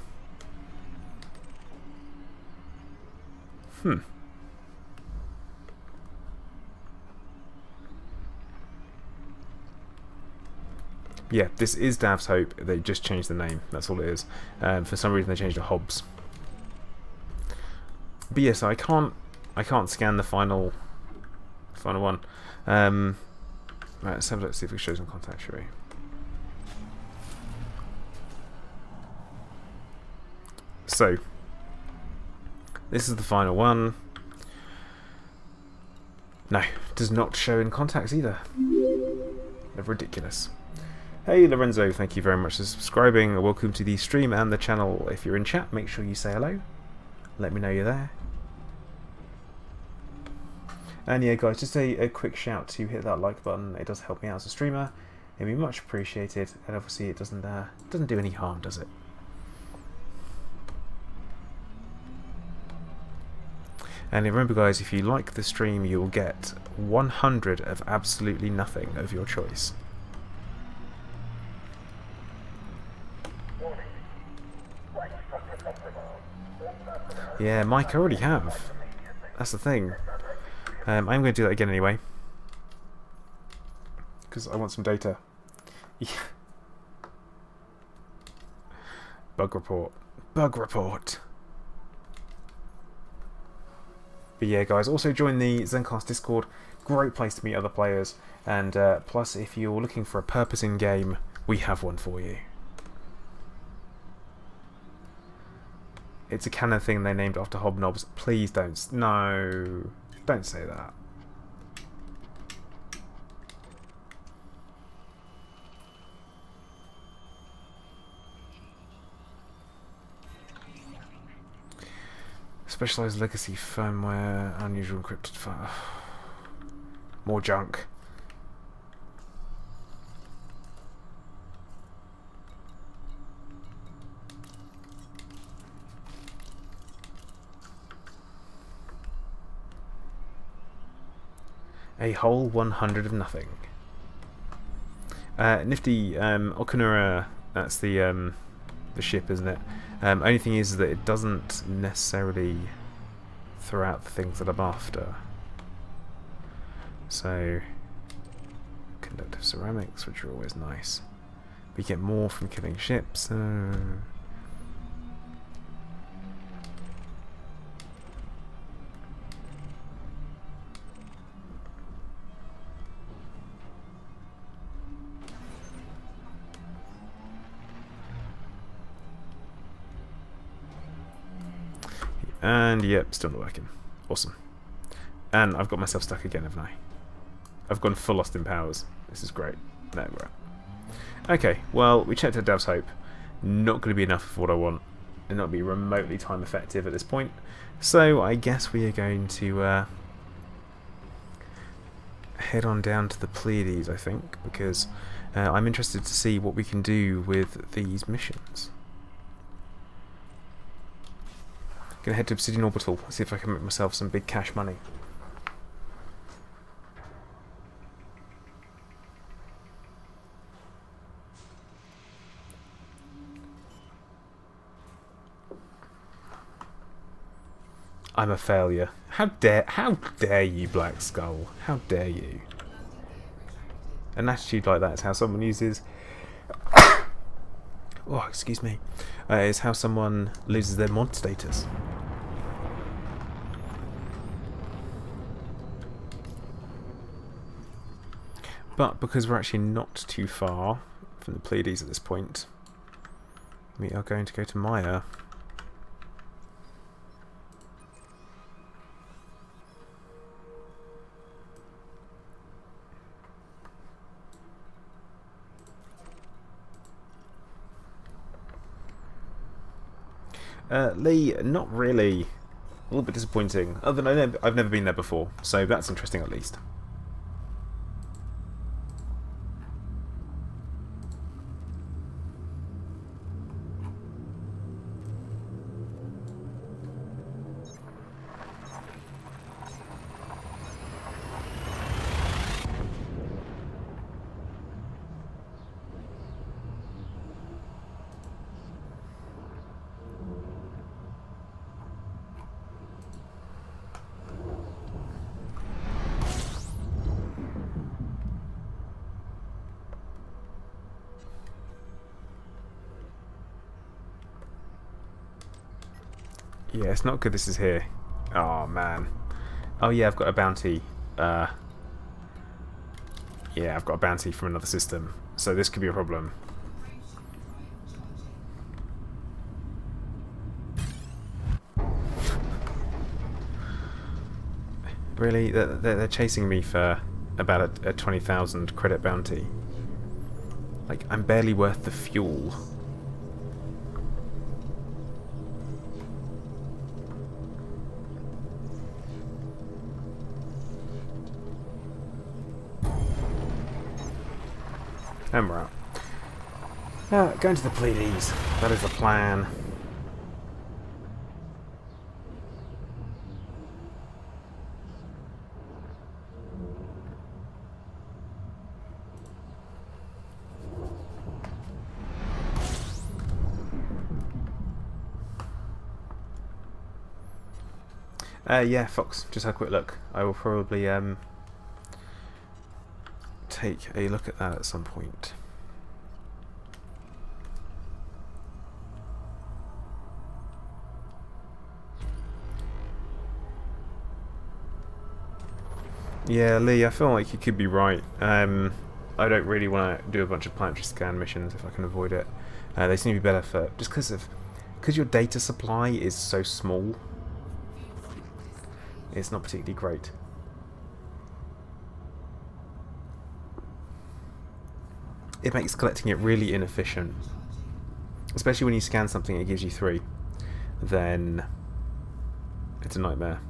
Yeah, this is Dav's Hope. They just changed the name. That's all it is. For some reason, they changed it to Hobbs. But yeah, so I can't scan the final one. Right, let's have a look, see if it shows on contact, shall we? So this is the final one. No, does not show in contacts either. They're ridiculous. Hey Lorenzo, thank you very much for subscribing. Welcome to the stream and the channel. If you're in chat, make sure you say hello. Let me know you're there. And yeah, guys, just a quick shout to hit that like button. It does help me out as a streamer. It'd be much appreciated, and obviously it doesn't do any harm, does it? And remember, guys, if you like the stream, you will get 100 of absolutely nothing of your choice. Yeah, Mike, I already have. That's the thing. I'm going to do that again anyway. Because I want some data. Yeah. Bug report. Bug report. But yeah, guys, also join the Zencast Discord. Great place to meet other players. And plus, if you're looking for a purpose in game, we have one for you. It's a canon thing they named after hobnobs. Please don't. No. Don't say that. Specialized legacy firmware, unusual encrypted file. More junk. A whole 100 of nothing. Nifty Okanura, that's the ship, isn't it? Only thing is that it doesn't necessarily throw out the things that I'm after. So, conductive ceramics, which are always nice. We get more from killing ships. And yep, still not working. Awesome. And I've got myself stuck again, haven't I? I've gone full Austin Powers. This is great. No, right. Okay, well, we checked out Dav's Hope. Not going to be enough of what I want. And not be remotely time effective at this point. So I guess we are going to head on down to the Pleiades, I think, because I'm interested to see what we can do with these missions. Gonna head to Obsidian Orbital, see if I can make myself some big cash money. I'm a failure. How dare you, Black Skull? How dare you? An attitude like that is how someone uses oh, excuse me. Is how someone loses their mod status. But because we're actually not too far from the Pleiades at this point, we are going to go to Maya. Lee, not really. A little bit disappointing. Other than I've never been there before, so that's interesting at least. Yeah, it's not good this is here. Oh, man. Oh, yeah, I've got a bounty. Yeah, I've got a bounty from another system. So this could be a problem. Really? They're chasing me for about a 20,000 credit bounty. Like, I'm barely worth the fuel. And we're out. Going to the Pleiades. That is the plan. Yeah, Fox, just have a quick look. I will probably take a look at that at some point. Yeah, Lee, I feel like you could be right. I don't really want to do a bunch of planetary scan missions if I can avoid it. They seem to be better for just because your data supply is so small. It's not particularly great. It makes collecting it really inefficient. Especially when you scan something and it gives you 3. Then it's a nightmare.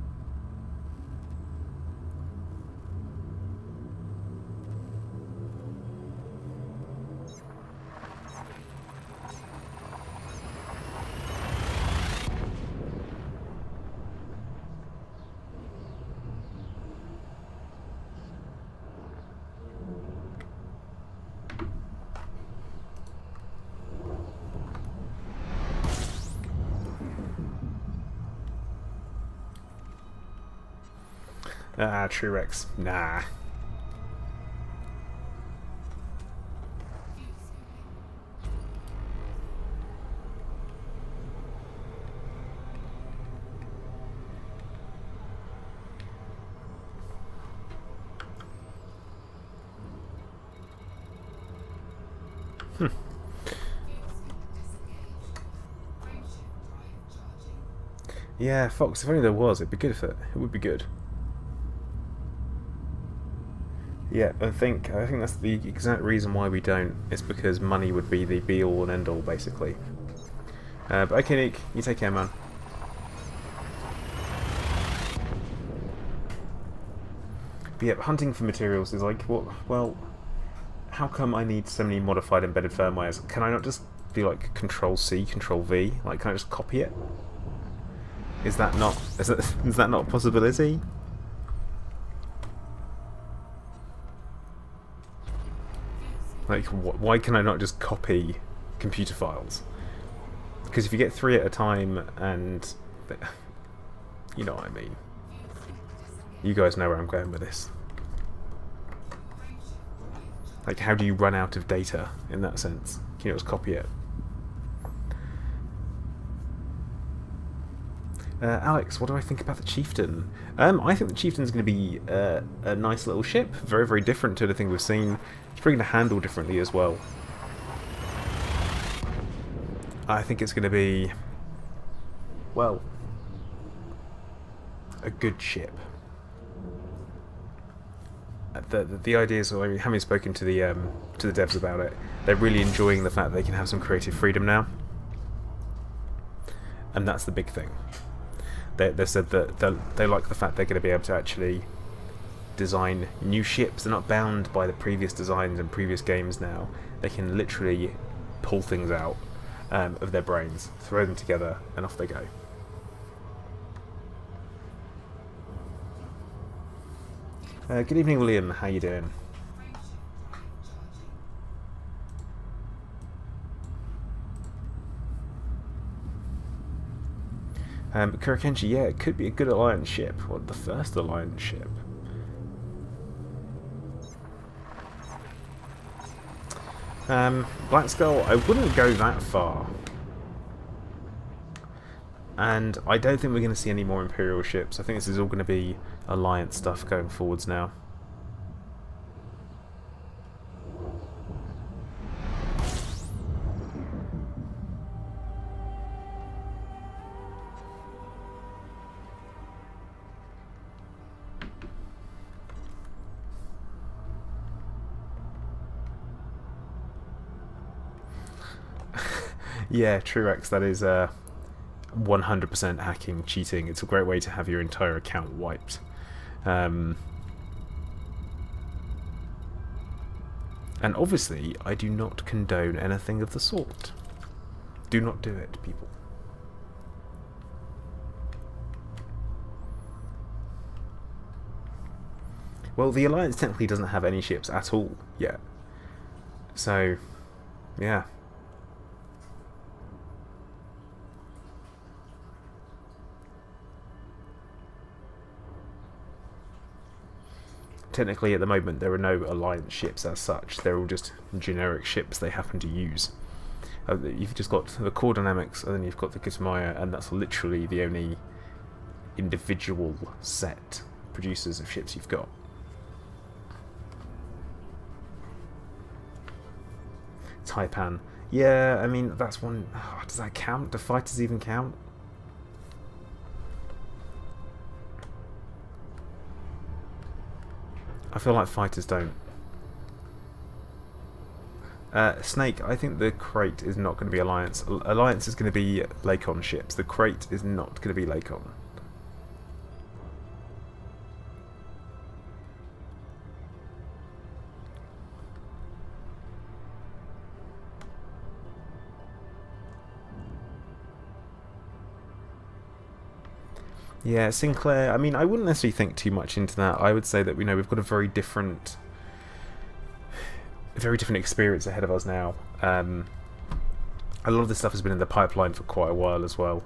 Ah, True Rex. Nah. Yeah, Fox, if only there was, it'd be good if it would be good. Yeah, I think that's the exact reason why we don't. It's because money would be the be-all and end-all, basically. But okay, Nick, you take care, man. But yeah, hunting for materials is like, what? Well, how come I need so many modified embedded firmwares? Can I not just do like Control-C, Control-V? Like, can I just copy it? Is that not a possibility? Like, why can I not just copy computer files? Because if you get 3 at a time, and you know what I mean. You guys know where I'm going with this. Like, how do you run out of data in that sense? Can you just copy it? Alex, what do I think about the Chieftain? I think the Chieftain's going to be a nice little ship. Very, very different to anything we've seen. It's probably going to handle differently as well. I think it's going to be, well, a good ship. The idea is, I mean, having spoken to the devs about it, they're really enjoying the fact that they can have some creative freedom now, and that's the big thing. They said that they like the fact they're going to be able to actually design new ships. They're not bound by the previous designs and previous games now. They can literally pull things out of their brains, throw them together, and off they go. Good evening, William. How you doing? Kurakenshi, yeah, it could be a good alliance ship. What, the first alliance ship? Black Skull, I wouldn't go that far. And I don't think we're going to see any more Imperial ships. I think this is all going to be alliance stuff going forwards now. Yeah, Truex, that is 100% hacking, cheating. It's a great way to have your entire account wiped. And obviously, I do not condone anything of the sort. Do not do it, people. Well, the Alliance technically doesn't have any ships at all yet. So, yeah. Technically, at the moment, there are no Alliance ships as such. They're all just generic ships they happen to use. You've just got the core dynamics, and then you've got the Gitmaya, and that's literally the only individual set producers of ships you've got. Taipan. Yeah, I mean, that's one... Oh, does that count? Do fighters even count? I feel like fighters don't. Snake, I think the crate is not going to be Alliance. Alliance is going to be Lakon ships. The crate is not going to be Lakon. Yeah, Sinclair, I mean, I wouldn't necessarily think too much into that. I would say that, you know, we've got a very different experience ahead of us now. A lot of this stuff has been in the pipeline for quite a while as well.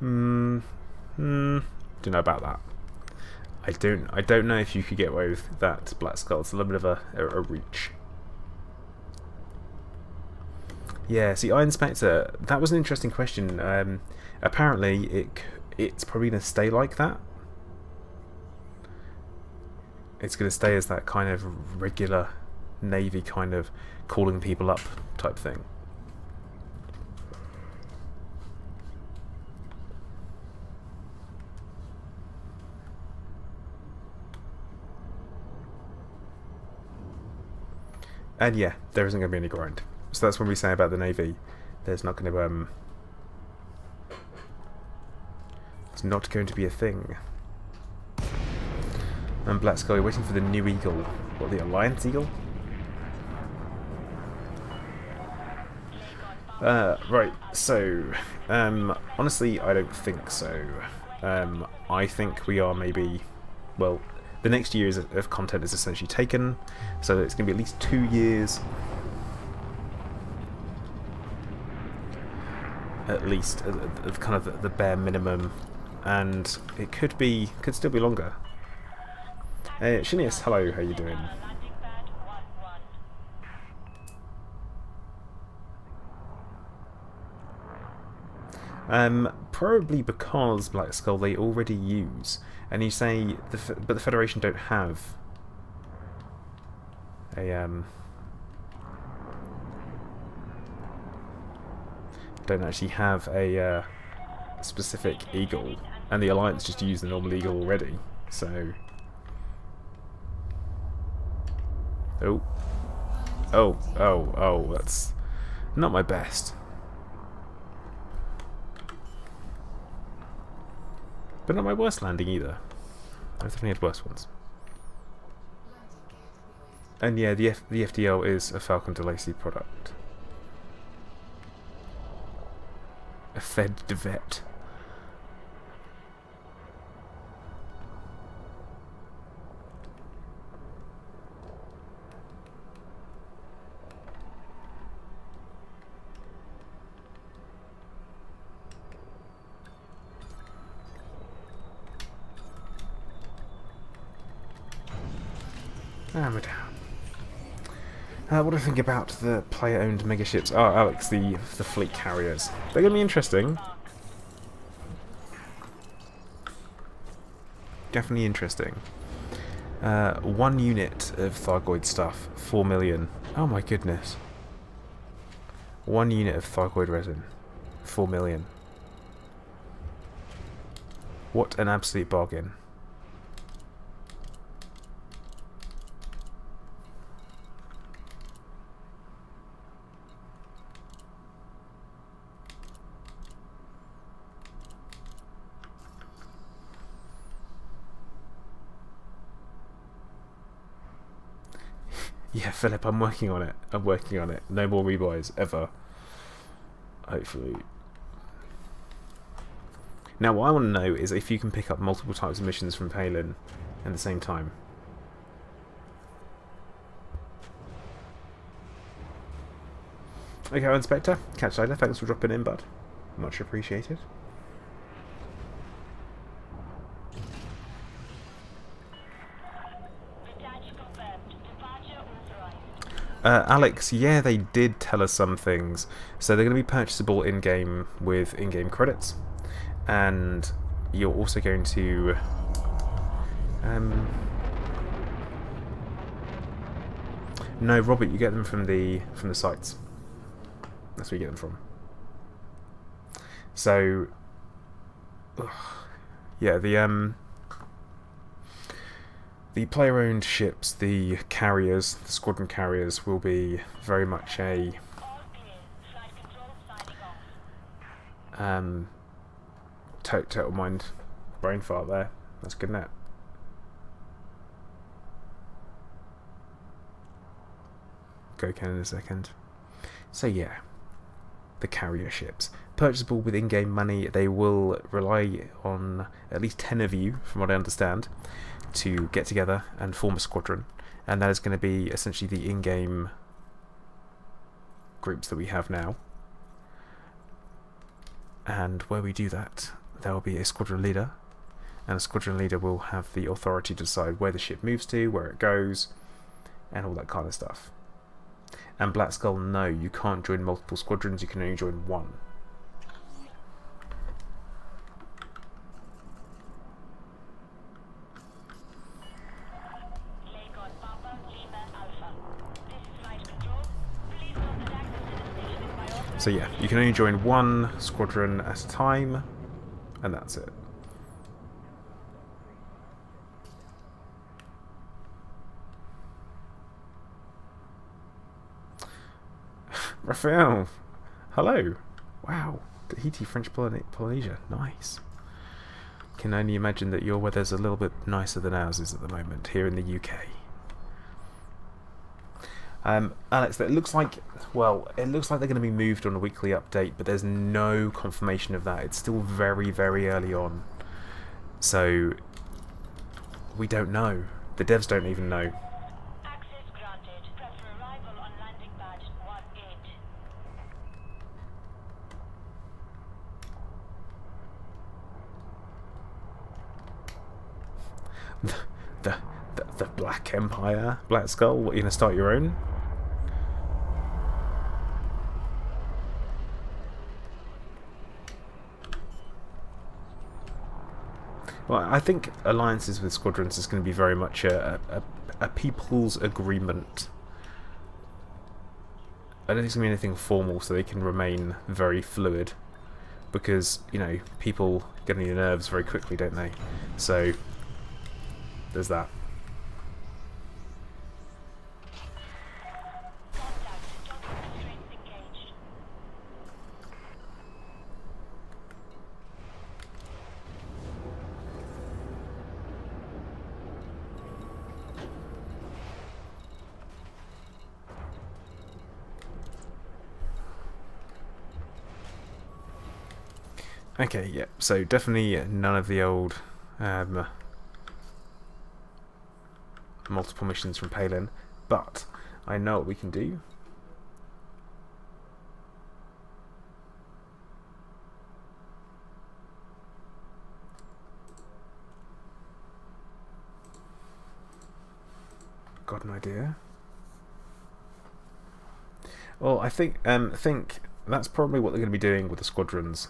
Don't know about that. I don't know if you could get away with that, Black Skull. It's a little bit of a reach. Yeah, see, Iron Spectre, that was an interesting question. Apparently, it's probably going to stay like that. It's going to stay as that kind of regular Navy kind of calling people up type thing. And yeah, there isn't going to be any grind. So that's when we say about the Navy, there's not going to it's not going to be a thing. And Black Skull, waiting for the new Eagle. What, the Alliance Eagle? Right, so honestly, I don't think so. I think we are maybe, well, the next year of content is essentially taken, so it's going to be at least 2 years, at least, of kind of the bare minimum, and it could still be longer. Shinius, hello, how you doing? Probably because Black Skull they already use, and you say, but the Federation don't have a don't actually have a specific eagle, and the Alliance just use the normal eagle already. So, oh, that's not my best. But not my worst landing either. I've definitely had worse ones. And yeah, the FDL is a Falcon de Lacy product. A Fed de Vet. And we're down. What do I think about the player-owned megaships? Oh, Alex, the fleet carriers. They're going to be interesting. Definitely interesting. 1 unit of Thargoid stuff, 4 million. Oh my goodness. 1 unit of Thargoid resin, 4 million. What an absolute bargain. Yeah, Philip, I'm working on it. I'm working on it. No more rebuys, ever. Hopefully. Now, what I want to know is if you can pick up multiple types of missions from Palin at the same time. Okay, Inspector. Catch you later. Thanks for dropping in, bud. Much appreciated. Alex, yeah, they did tell us some things. So they're going to be purchasable in-game with in-game credits. And you're also going to... No, Robert, you get them from the sites. That's where you get them from. So... yeah, the player-owned ships, the carriers, the squadron carriers, will be very much a total mind brain fart there. That's good, isn't it? Go Ken in a second. So yeah, the carrier ships. Purchasable with in-game money. They will rely on at least 10 of you, from what I understand, to get together and form a squadron, and that is going to be essentially the in-game groups that we have now. And where we do that, there will be a squadron leader, and a squadron leader will have the authority to decide where the ship moves to, where it goes, and all that kind of stuff. And Black Skull, no, you can't join multiple squadrons, you can only join one. So yeah, you can only join one squadron at a time, and that's it. Raphael, hello. Wow, Tahiti, French Polynesia, nice. Can only imagine that your weather's a little bit nicer than ours is at the moment here in the UK. Alex, it looks like, well, it looks like they're going to be moved on a weekly update, but there's no confirmation of that. It's still very, very early on. So, we don't know. The devs don't even know.
Access granted. Prep for arrival on landing pad 18.
The Black Empire, Black Skull. What, you gonna start your own? Well, I think alliances with squadrons is going to be very much a people's agreement. I don't think it's going to be anything formal, so they can remain very fluid. Because, you know, people get on your nerves very quickly, don't they? So, there's that. Okay, yeah, so definitely none of the old multiple missions from Palin, but I know what we can do. Got an idea. Well, I think that's probably what they're going to be doing with the squadrons.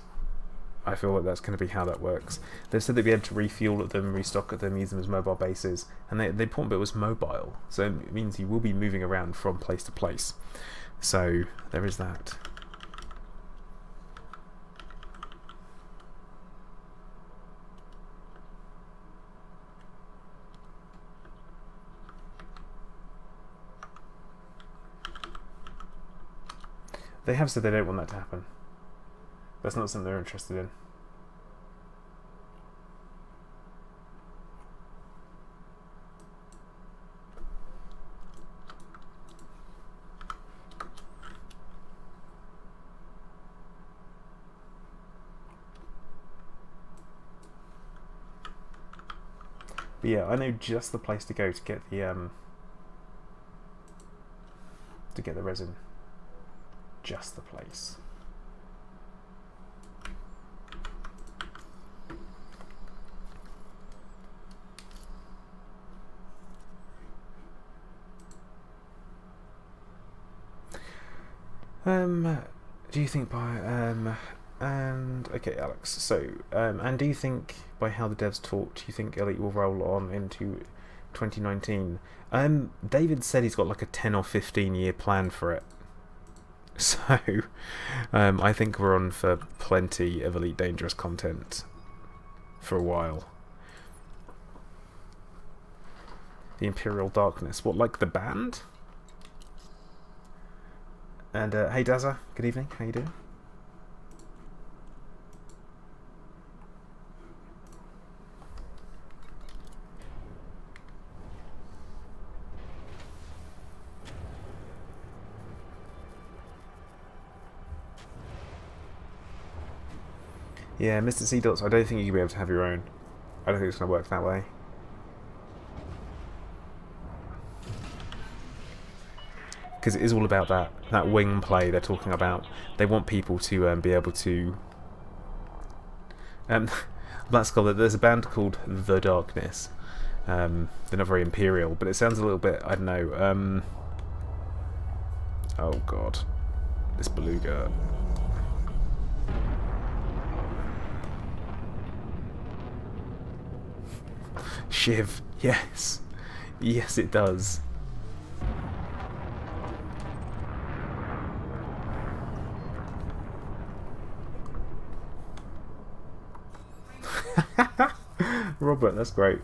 I feel like that's going to be how that works. They've said they'd be able to refuel at them, restock at them, use them as mobile bases, and the important bit was mobile, so it means you will be moving around from place to place. So there is that. They have said they don't want that to happen. That's not something they're interested in. But yeah, I know just the place to go to get the resin. Just the place. Do you think by and okay, Alex. So and do you think by how the devs talked, you think Elite will roll on into 2019? David said he's got like a 10 or 15 year plan for it. So I think we're on for plenty of Elite Dangerous content for a while. The Imperial Darkness. What, like the band? And hey Dazza, good evening, how you doing? Yeah, Mr. C Dots, I don't think you can be able to have your own. I don't think it's going to work that way. Because it is all about that wing play they're talking about. They want people to be able to... Black Skull, there's a band called The Darkness. They're not very imperial, but it sounds a little bit, I don't know... oh god. This beluga. Shiv, yes. Yes, it does. Robert, that's great.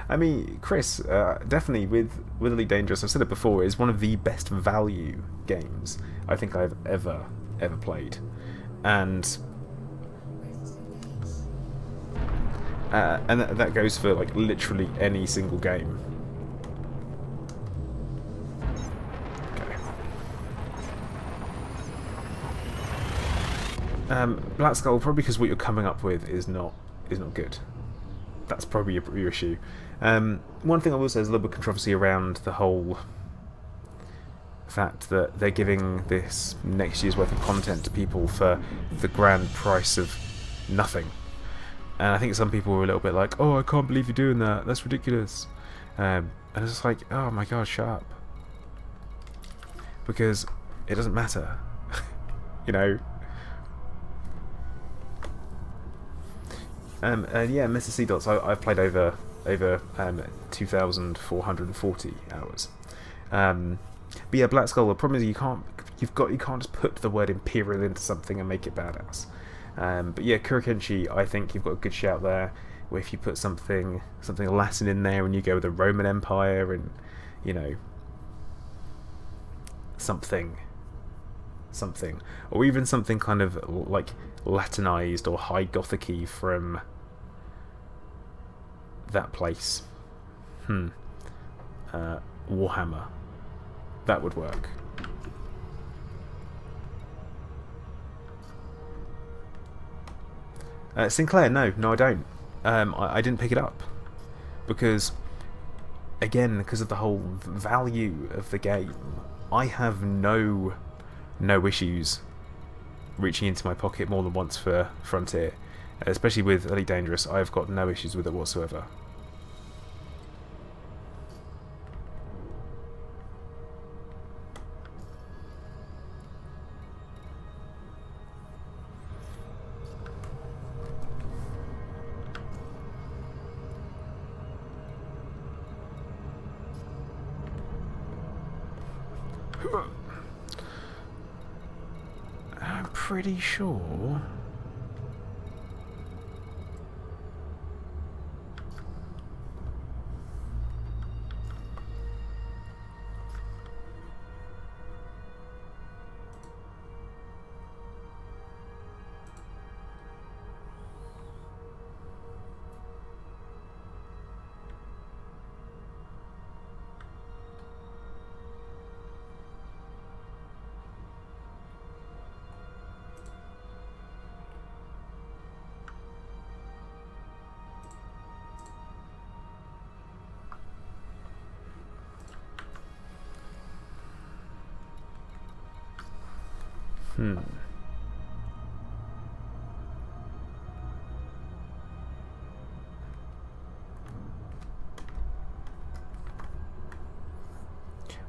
I mean, Chris, definitely with Elite Dangerous, I've said it before, is one of the best value games I think I've ever played. And that goes for like literally any single game. Okay. Black Skull, probably because what you're coming up with is not good. That's probably your issue. One thing I will say is a little bit of controversy around the whole fact that they're giving this next year's worth of content to people for the grand price of nothing. And I think some people were a little bit like, oh, I can't believe you're doing that, that's ridiculous. And it's just like, oh my god, shut up. Because it doesn't matter. You know? And yeah, Mr. C Dots, I've played over 2,440 hours. But yeah, Black Skull. The problem is you can't just put the word Imperial into something and make it badass. But yeah, Kurikenshi, I think you've got a good shout there. Where if you put something Latin in there and you go with the Roman Empire and you know something, or even something kind of like Latinized or High Gothic-y from that place. Warhammer. That would work. Sinclair, no, I don't. I didn't pick it up because, again, because of the whole value of the game, I have no issues reaching into my pocket more than once for Frontier, especially with Elite Dangerous. I've got no issues with it whatsoever. I'm pretty sure.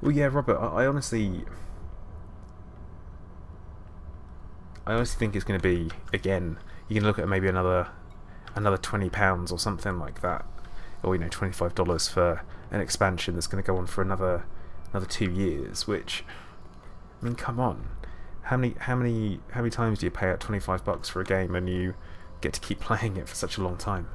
Well, yeah, Robert. I honestly think it's going to be, again, you can look at maybe another £20 or something like that, or you know, $25 for an expansion that's going to go on for another 2 years. Which, I mean, come on. How many times do you pay out $25 for a game and you get to keep playing it for such a long time?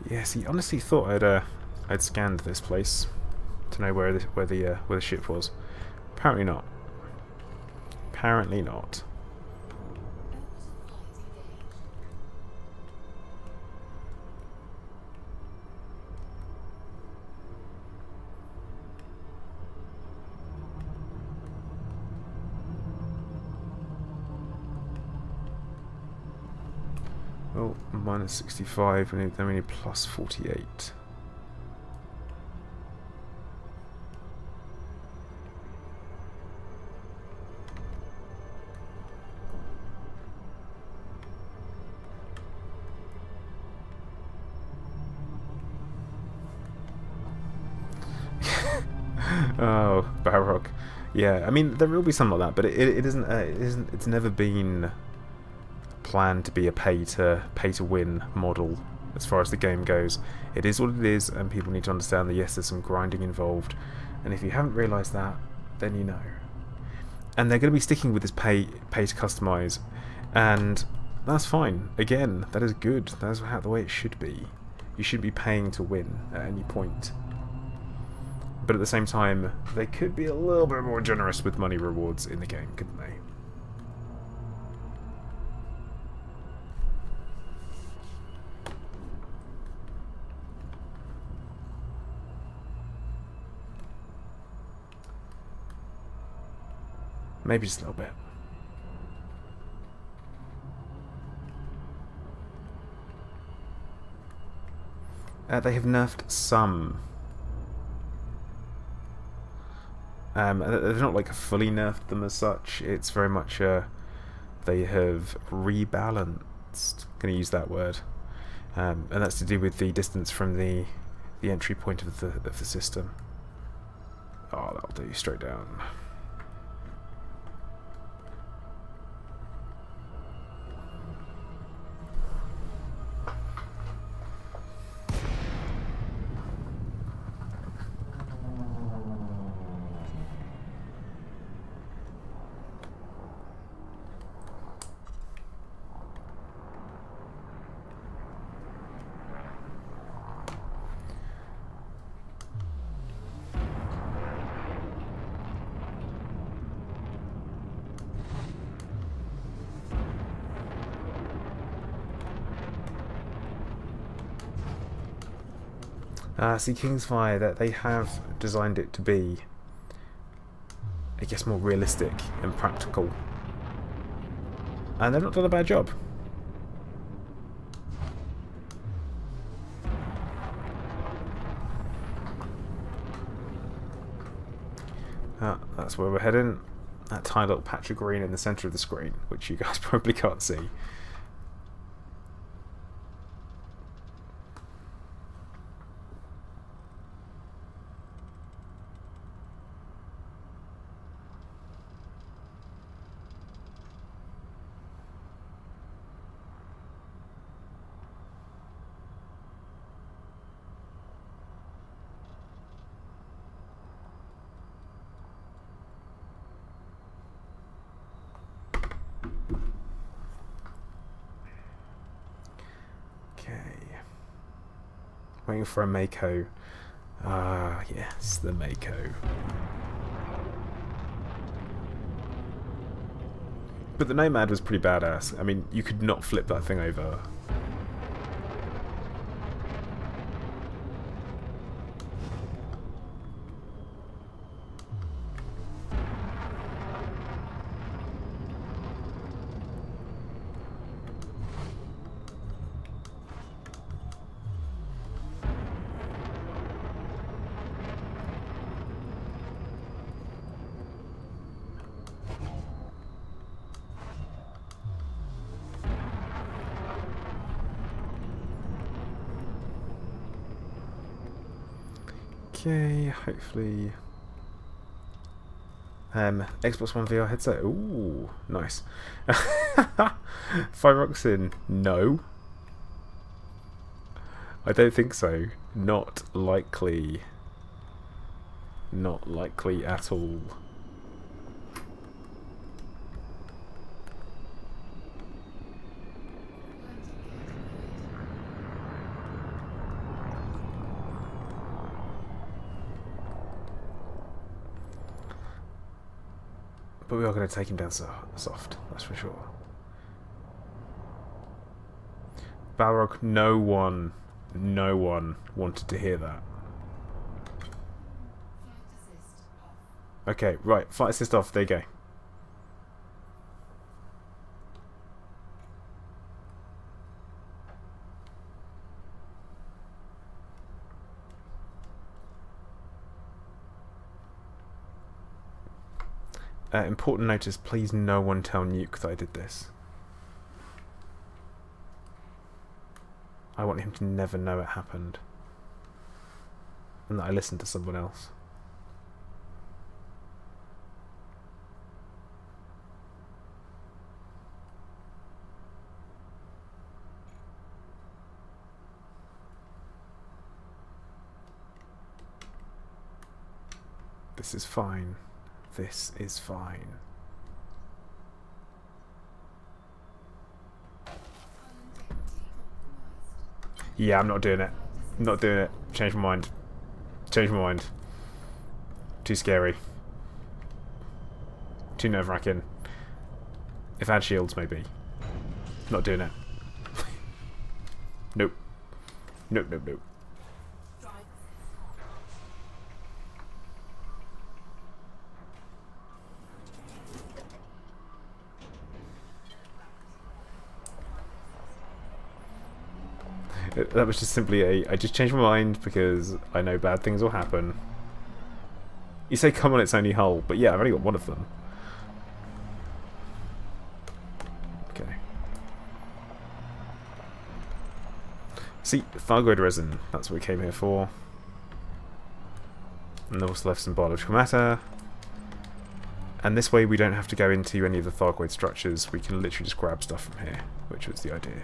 Yes, he honestly thought I'd scanned this place to know where the ship was. Apparently not. Apparently not. Oh, minus 65, then we need plus 48. Oh, Baroque. Yeah, I mean there will be something like that, but it isn't. It's never been planned to be a pay to win model as far as the game goes. It is what it is, and people need to understand that yes, there's some grinding involved, and if you haven't realised that, then you know. And they're going to be sticking with this pay to customize, and that's fine. Again, that is good. That's the way it should be. You should be paying to win at any point. But at the same time, they could be a little bit more generous with money rewards in the game, couldn't they? Maybe just a little bit. They have nerfed some. They've not like fully nerfed them as such. It's very much they have rebalanced. I'm going to use that word, and that's to do with the distance from the entry point of the system. Oh, that'll do. Straight down. See, Kingsfire, that they have designed it to be, I guess, more realistic and practical, and they've not done a bad job. That's where we're heading. That tiny little patch of green in the centre of the screen, which you guys probably can't see. Waiting for a Mako. Ah, yes, the Mako. But the Nomad was pretty badass. I mean, you could not flip that thing over. Okay, hopefully Xbox One VR headset. Ooh, nice. Thyroxin, no. I don't think so. Not likely. Not likely at all. But we are going to take him down soft, that's for sure. Balrog, no one wanted to hear that. Okay, right, flight assist off, there you go. Important notice, please no one tell Nuke that I did this. I want him to never know it happened. And that I listened to someone else. This is fine. This is fine. Yeah, I'm not doing it. I'm not doing it. Change my mind. Change my mind. Too scary. Too nerve-wracking. If I had shields, maybe. Not doing it. Nope. Nope, nope, nope. That was just simply I just changed my mind because I know bad things will happen. You say come on, it's only hull, but yeah, I've only got one of them. Okay. See, Thargoid resin, that's what we came here for. And also left some biological matter. And this way we don't have to go into any of the Thargoid structures, we can literally just grab stuff from here, which was the idea.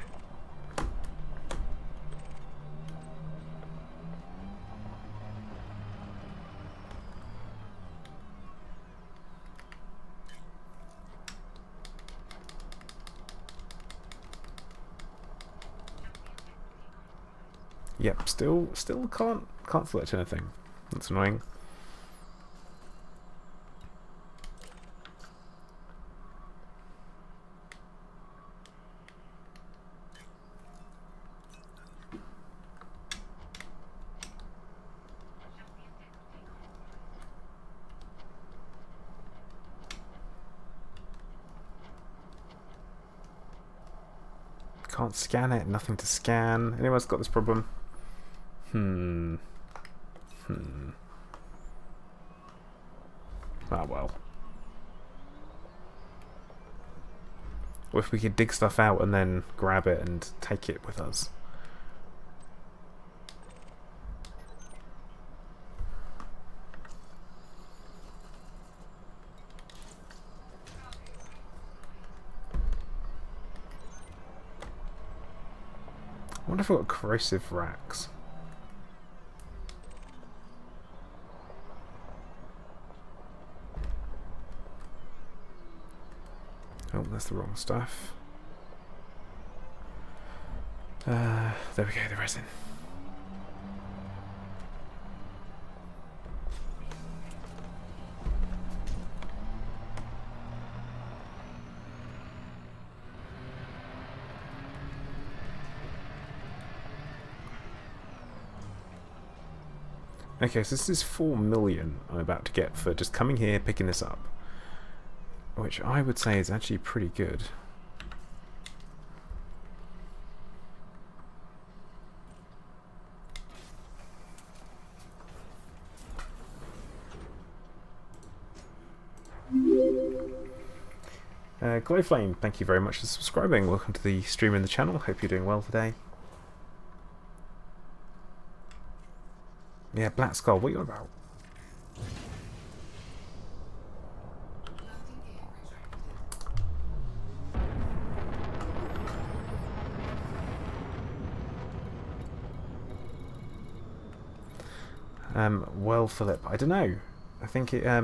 Yep, still can't select anything. That's annoying. Can't scan it, nothing to scan. Anyone else got this problem? Ah, well. Or if we could dig stuff out and then grab it and take it with us. I wonder if I've got corrosive racks. Oh, that's the wrong stuff. There we go, the resin. Okay, so this is 4 million I'm about to get for just coming here, picking this up. Which I would say is actually pretty good. Glowflame, thank you very much for subscribing. Welcome to the stream and the channel. Hope you're doing well today. Yeah, Black Skull, what are you about? Well, Philip, I don't know. I think it, I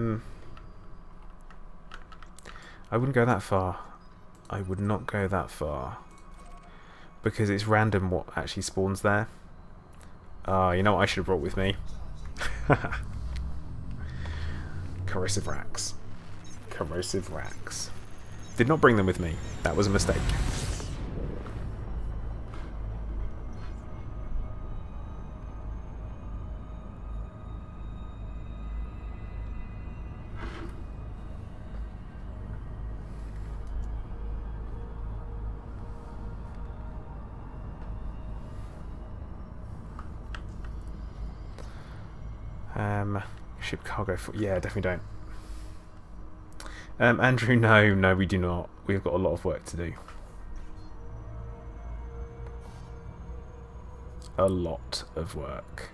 wouldn't go that far. I would not go that far. Because it's random what actually spawns there. You know what I should have brought with me? Corrosive racks. Corrosive racks. Did not bring them with me. That was a mistake. Ship cargo for, yeah, definitely don't. Andrew, no, we do not. We've got a lot of work to do. A lot of work.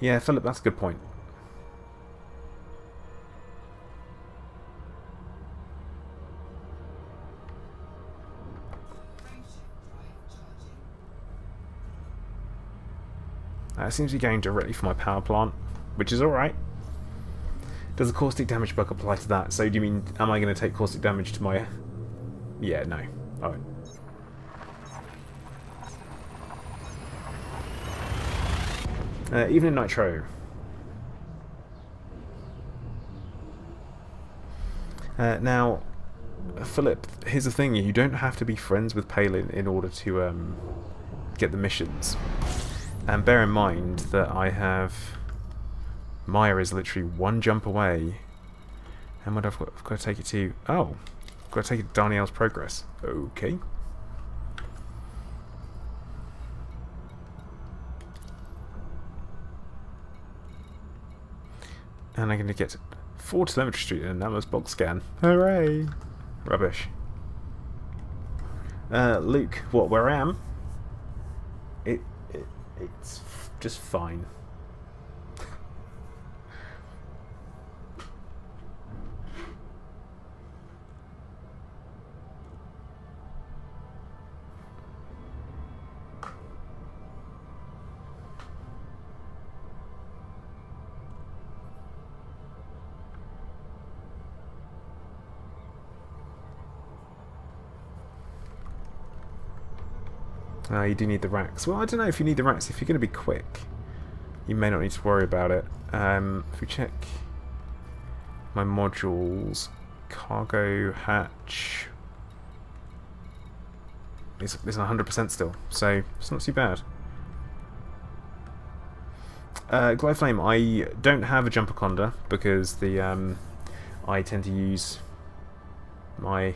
Yeah, Philip, that's a good point. It seems to be going directly for my power plant, which is alright. Does the caustic damage bug apply to that? So do you mean, am I going to take caustic damage to my... Yeah, no. I won't. Even in Nitro. Now, Philip, here's the thing. You don't have to be friends with Palin in order to get the missions. And bear in mind that I have Maya is literally one jump away. And what I've got to take it to... Oh, I've got to take it to Danielle's progress. Okay. And I'm going to get 4 telemetry street and that was box scan. Hooray! Rubbish. Luke, what, where I am? It's just fine. You do need the racks. Well, I don't know if you need the racks. If you're going to be quick, you may not need to worry about it. If we check my modules, cargo hatch is 100% still, so it's not too bad. Glide Flame, I don't have a jumper conda because the I tend to use my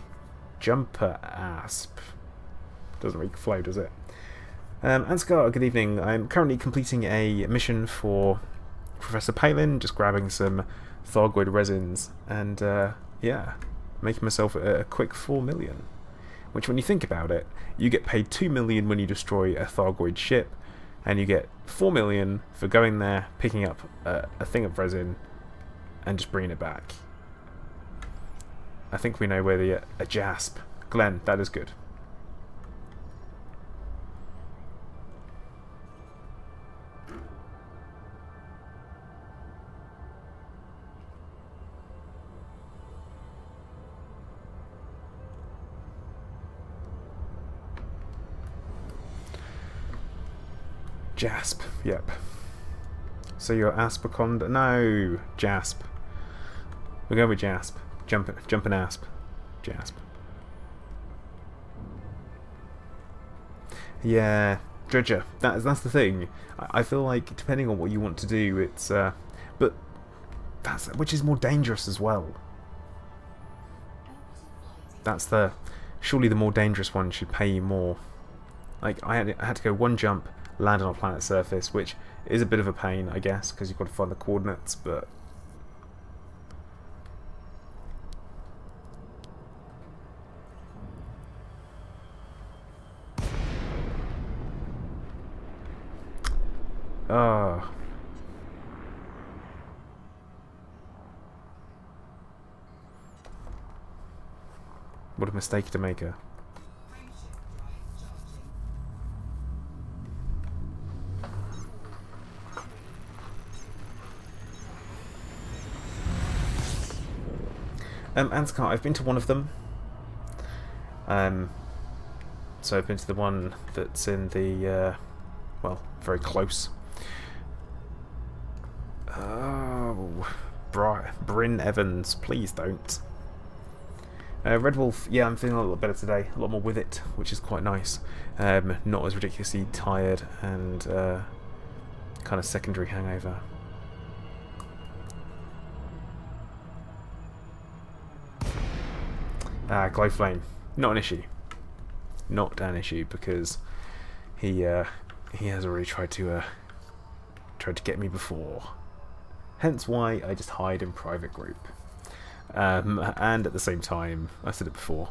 jumper asp. Doesn't really flow, does it? Ansgar, good evening. I'm currently completing a mission for Professor Palin, just grabbing some Thargoid resins, and yeah, making myself a quick 4 million. Which, when you think about it, you get paid 2 million when you destroy a Thargoid ship, and you get 4 million for going there, picking up a thing of resin, and just bringing it back. I think we know where the a jasp. Glenn, that is good. Jasp, yep. So you're Asperconda? No, Jasp. We're going with Jasp. Jump and Asp. Jasp. Yeah, Dredger. That's the thing. I feel like depending on what you want to do, it's but that's which is more dangerous as well. That's surely the more dangerous one should pay you more. Like I had to go one jump, land on a planet's surface, which is a bit of a pain, I guess, because you've got to find the coordinates, but what a mistake to make her. Anscar, I've been to one of them. So I've been to the one that's in the, well, very close. Oh, Bryn Evans, please don't. Red Wolf, yeah, I'm feeling a little better today. A lot more with it, which is quite nice. Not as ridiculously tired and kind of secondary hangover. Glow Flame, not an issue. Not an issue because he has already tried to get me before. Hence why I just hide in private group. And at the same time, I said it before,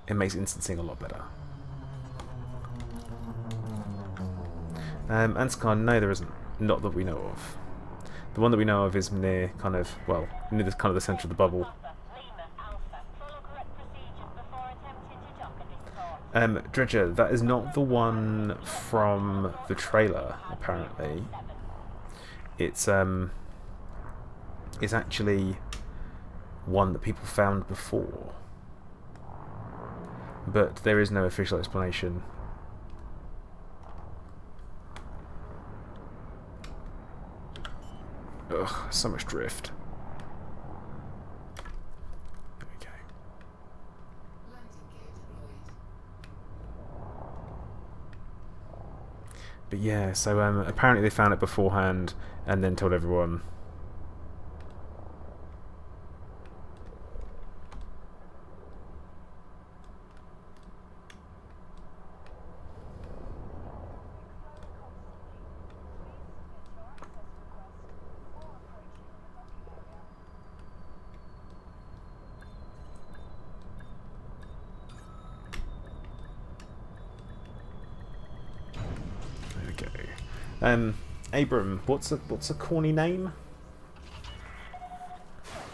it makes instancing a lot better. Anscar, no, there isn't. Not that we know of. The one that we know of is near kind of, well, near the kind of the centre of the bubble. Dredger, that is not the one from the trailer, apparently. It's actually one that people found before. But there is no official explanation. Ugh, so much drift. There we go. But yeah, so apparently they found it beforehand and then told everyone Abram, what's a corny name?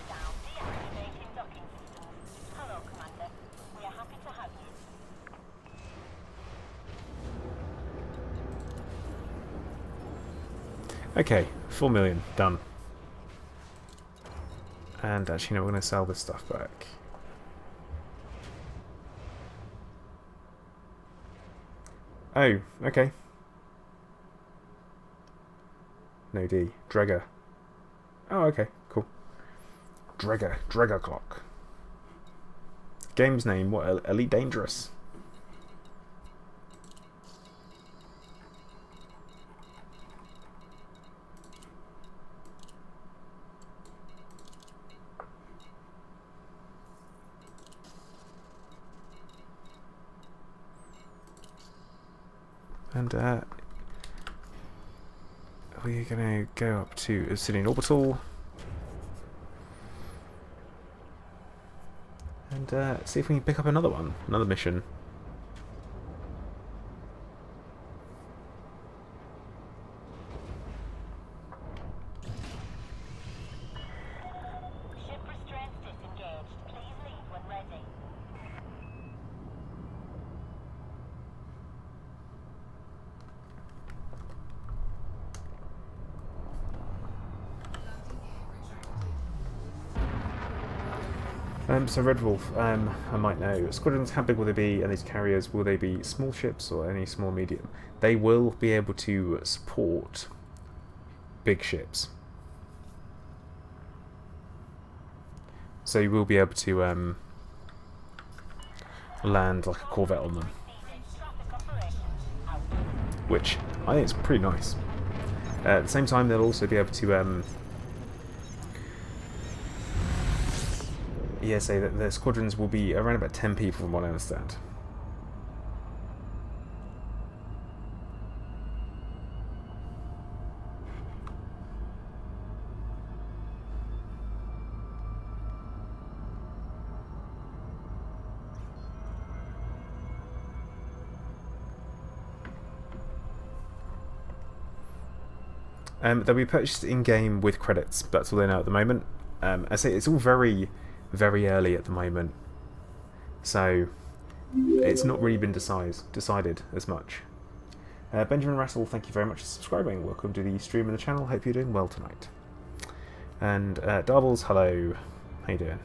Down, deactivating docking systems. Hello, Commander. We are happy to have you.
Okay, 4 million, done. And actually, no, we're going to sell this stuff back. Oh, okay. No D. Dregger. Oh, okay, cool. Dregger clock. Game's name, what? Elite Dangerous. And we're going to go up to Obsidian Orbital and see if we can pick up another mission.
Ship restraints disengaged. Please leave when ready.
So Red Wolf, I might know. Squadrons, how big will they be? And these carriers, will they be small ships or any small medium? They will be able to support big ships. So you will be able to land like a Corvette on them. Which I think is pretty nice. At the same time, they'll also be able to yeah, say that the squadrons will be around about 10 people from what I understand. They'll be purchased in-game with credits, that's all they know at the moment. I say it's all very early at the moment, so it's not really been decided as much. Benjamin Russell, thank you very much for subscribing. Welcome to the stream and the channel. Hope you're doing well tonight. And Darbles, hello. How you doing?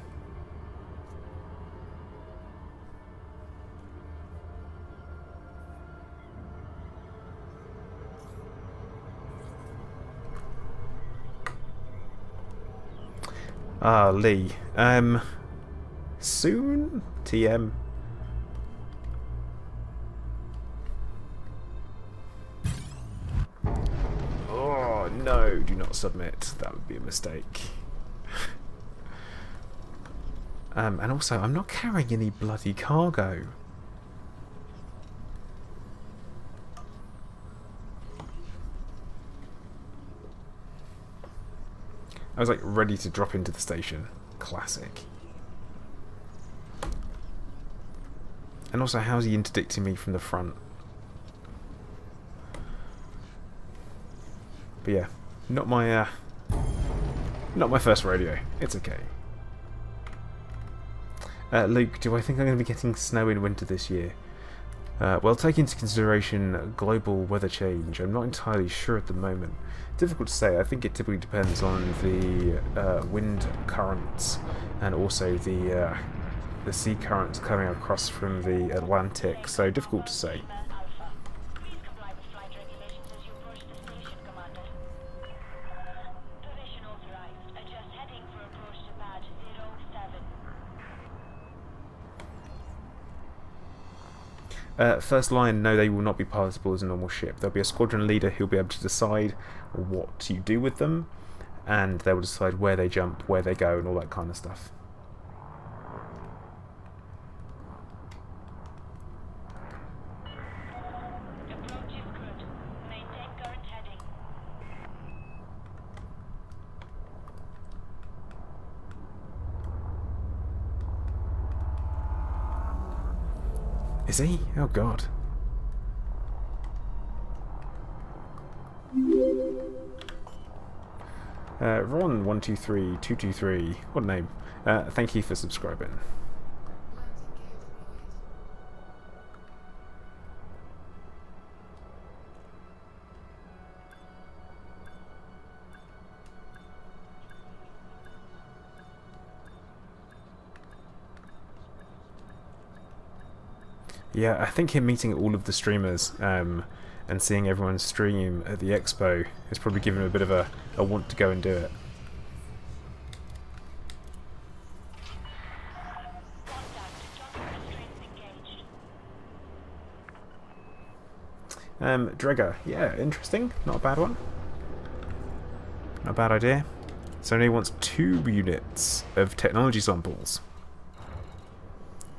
Ah, Lee. Soon? TM. Oh, no, do not submit. That would be a mistake. And also, I'm not carrying any bloody cargo. I was like ready to drop into the station. Classic. And also, how's he interdicting me from the front? But yeah, not my first rodeo. It's okay. Luke, do I think I'm going to be getting snow in winter this year? Well, take into consideration global weather change. I'm not entirely sure at the moment. Difficult to say. I think it typically depends on the wind currents and also the sea currents coming across from the Atlantic. So difficult to say.
Please comply with flight regulations as you approach the station, Commander. Permission authorized. Adjust heading for approach to pad 07.
First line, no, they will not be palatable as a normal ship. There'll be a squadron leader who'll be able to decide what you do with them, and they will decide where they jump, where they go, and all that kind of stuff.
Approach is good. Maintain current heading.
Is he? Oh god. Ron123223, what a name. Thank you for subscribing. Yeah, I think him meeting all of the streamers and seeing everyone stream at the expo has probably given him a bit of a want to go and do it. Dregger, yeah, interesting. Not a bad one. Not a bad idea. So he wants 2 units of technology samples.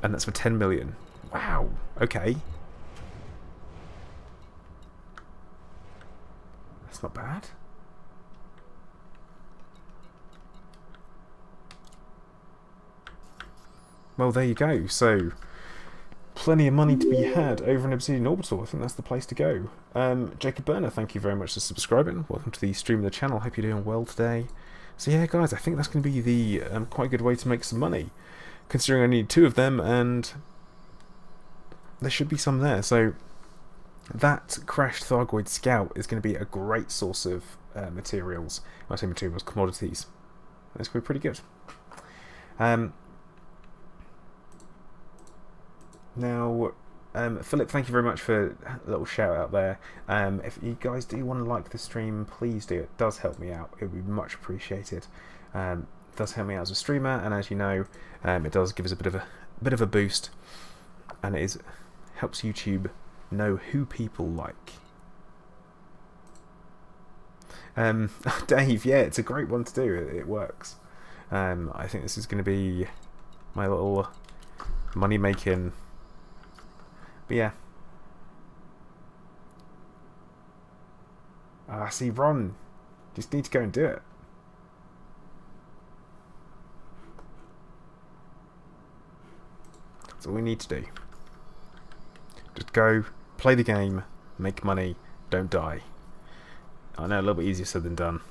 And that's for 10 million. Wow, okay. That's not bad. Well, there you go. So, plenty of money to be had over in Obsidian Orbital. I think that's the place to go. Jacob Burner, thank you very much for subscribing. Welcome to the stream of the channel. Hope you're doing well today. So yeah, guys, I think that's going to be the quite a good way to make some money, considering I need 2 of them, and there should be some there. So that crashed Thargoid Scout is going to be a great source of materials. When I say materials, commodities. That's going to be pretty good. Now, Philip, thank you very much for a little shout out there. If you guys do want to like the stream, please do. It does help me out. It would be much appreciated. It does help me out as a streamer, and as you know, it does give us a bit of a boost, and it helps YouTube know who people like. Dave, yeah, it's a great one to do. It works. I think this is going to be my little money making. But yeah. See, Ron, just need to go and do it. That's all we need to do. Just go, play the game, make money, don't die. I know, a little bit easier said than done.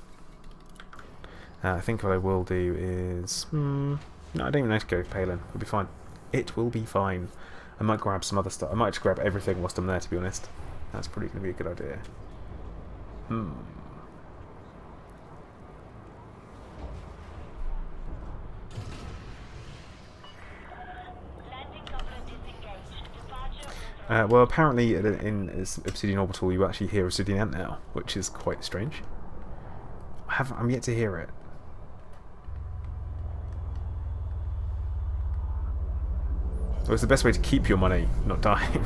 I think what I will do is... no, I don't even need to go Palin. It'll be fine. It will be fine. I might grab some other stuff. I might just grab everything whilst I'm there, to be honest. That's probably going to be a good idea. Well, apparently in Obsidian Orbital you actually hear Obsidian Ant now, which is quite strange. I'm yet to hear it. Well, it's the best way to keep your money, not dying.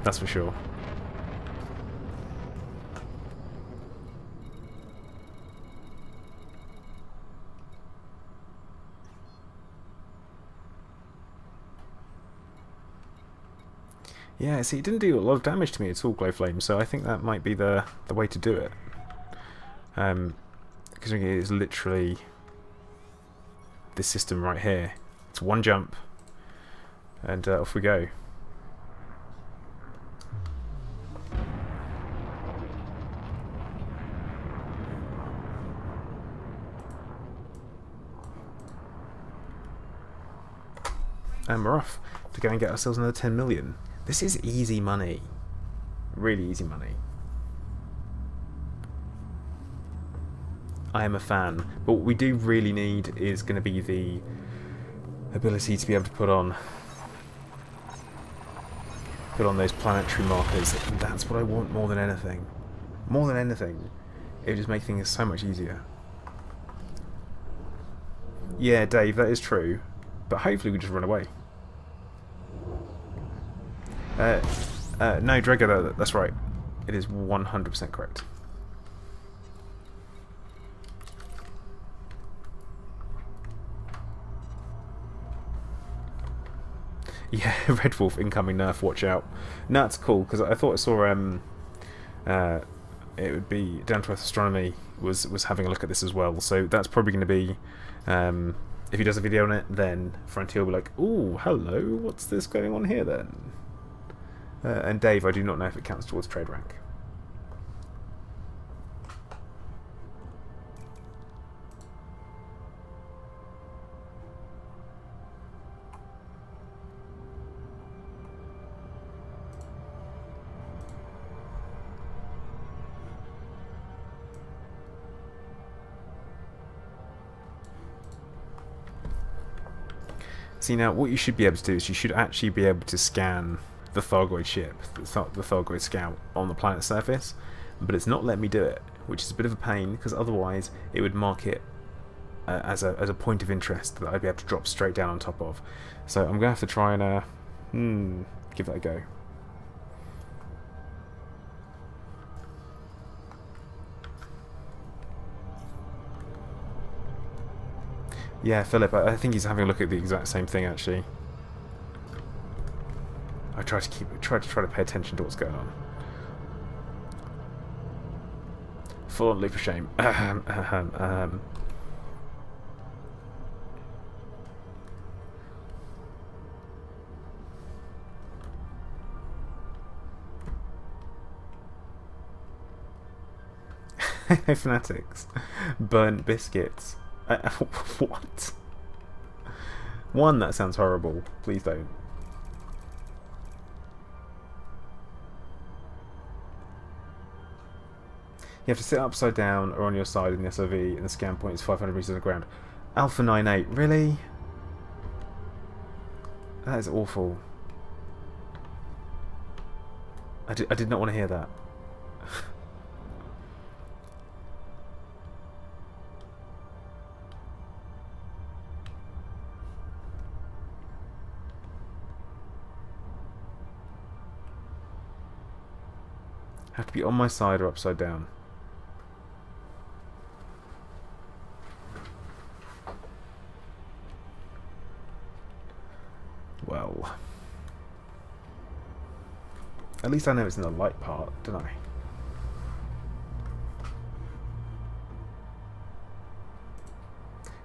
That's for sure. Yeah, see, it didn't do a lot of damage to me at all, Glowflame, so I think that might be the way to do it. Because it is literally this system right here. It's one jump, and off we go. And we're off to go and get ourselves another 10 million. This is easy money. Really easy money. I am a fan. But what we do really need is going to be the ability to be able to put on those planetary markers. And that's what I want more than anything. More than anything. It would just make things so much easier. Yeah, Dave, that is true. But hopefully we just run away. No, Dregger, that's right. It is 100% correct. Yeah, Red Wolf incoming nerf, watch out. No, that's cool, because I thought I saw it would be Down to Earth Astronomy was having a look at this as well, so that's probably going to be if he does a video on it, then Frontier will be like, ooh, hello, what's this going on here then? And Dave, I do not know if it counts towards trade rank. See, now what you should be able to do is you should actually be able to scan the Thargoid ship, the Thargoid scout on the planet's surface, but it's not letting me do it, which is a bit of a pain because otherwise it would mark it as a point of interest that I'd be able to drop straight down on top of. So I'm going to have to try and give that a go. Yeah, Philip, I think he's having a look at the exact same thing actually. I try to pay attention to what's going on. Full on leap of shame. Fanatics. Burnt biscuits. What? One, that sounds horrible. Please don't. You have to sit upside down or on your side in the SOV and the scan point is 500 meters on the ground. Alpha 98, really? That is awful. I did not want to hear that. Have to be on my side or upside down. Well, at least I know it's in the light part, don't I?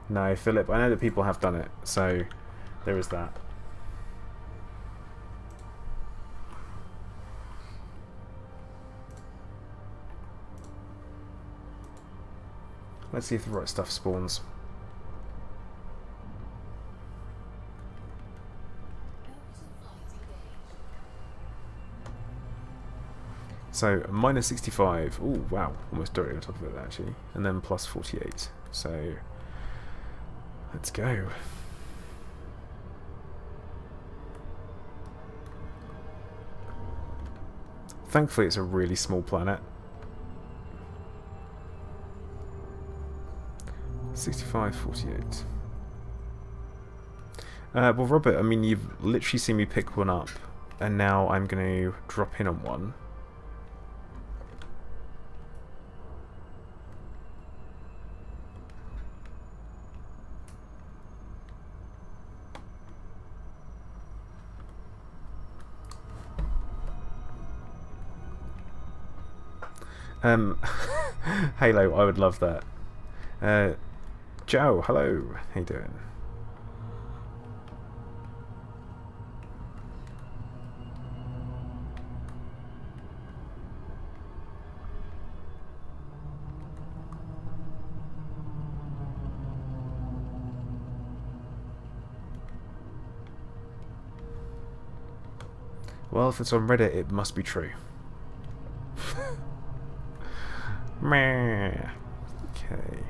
No, Philip, I know that people have done it, so there is that. Let's see if the right stuff spawns. So, minus 65. Ooh, wow. Almost directly on top of it, actually. And then plus 48. So, let's go. Thankfully, it's a really small planet. 65, 48. Well, Robert, I mean, you've literally seen me pick one up, and now I'm going to drop in on one. Halo, I would love that. Joe, hello. How you doing? Well, if it's on Reddit, it must be true. Meh. Okay.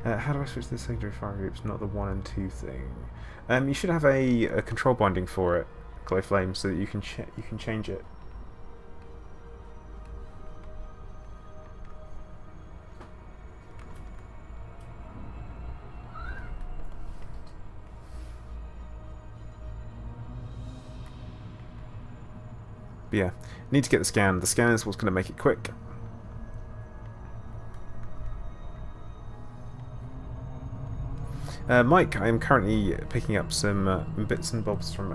How do I switch the secondary fire groups? Not the 1 and 2 thing. You should have a control binding for it, Glow Flame, so that you can change it. But yeah, need to get the scan. The scan is what's going to make it quick. Mike, I am currently picking up some bits and bobs from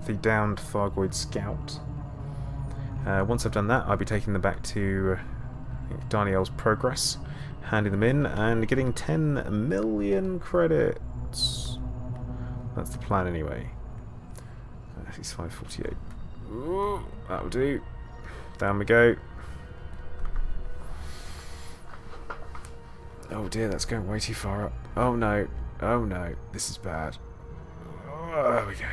the downed Thargoid scout. Once I've done that, I'll be taking them back to Danielle's Progress, handing them in, and getting 10 million credits. That's the plan anyway. 6548. Ooh, that'll do. Down we go. Oh dear, that's going way too far up. Oh no. Oh no, this is bad. Oh, there we go.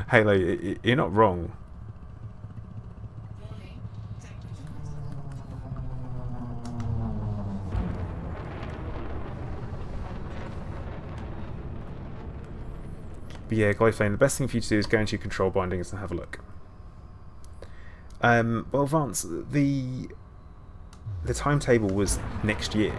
Halo, you're not wrong. But yeah, Glyphane, the best thing for you to do is go into your control bindings and have a look. Well, Vance, the timetable was next year.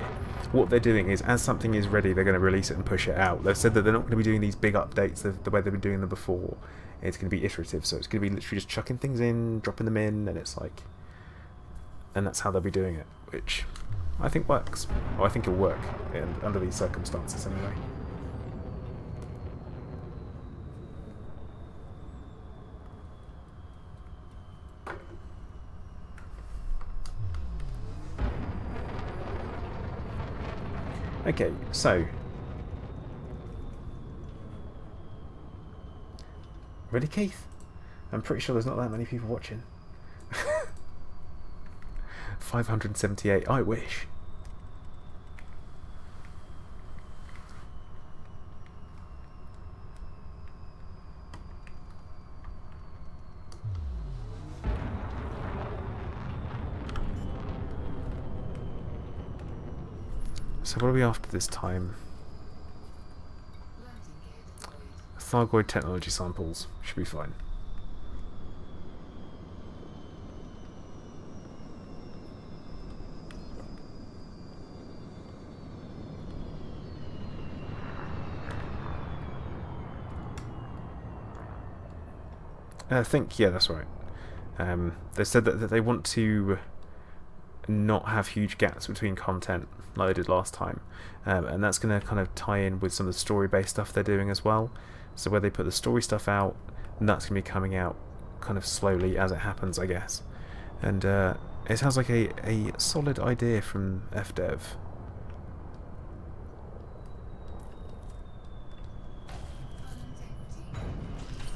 What they're doing is, as something is ready, they're going to release it and push it out. They've said that they're not going to be doing these big updates the way they've been doing them before. It's going to be iterative, so it's going to be literally just chucking things in, dropping them in, and it's like... And that's how they'll be doing it, which I think works. Or I think it'll work under these circumstances anyway. Okay, so... Really, Keith? I'm pretty sure there's not that many people watching. 578, I wish. So what are we after this time? Thargoid technology samples. Should be fine. I think, yeah, that's right. They said that they want to not have huge gaps between content like they did last time, and that's going to kind of tie in with some of the story-based stuff they're doing as well. So where they put the story stuff out, and that's going to be coming out kind of slowly as it happens, I guess. And it sounds like a solid idea from FDev.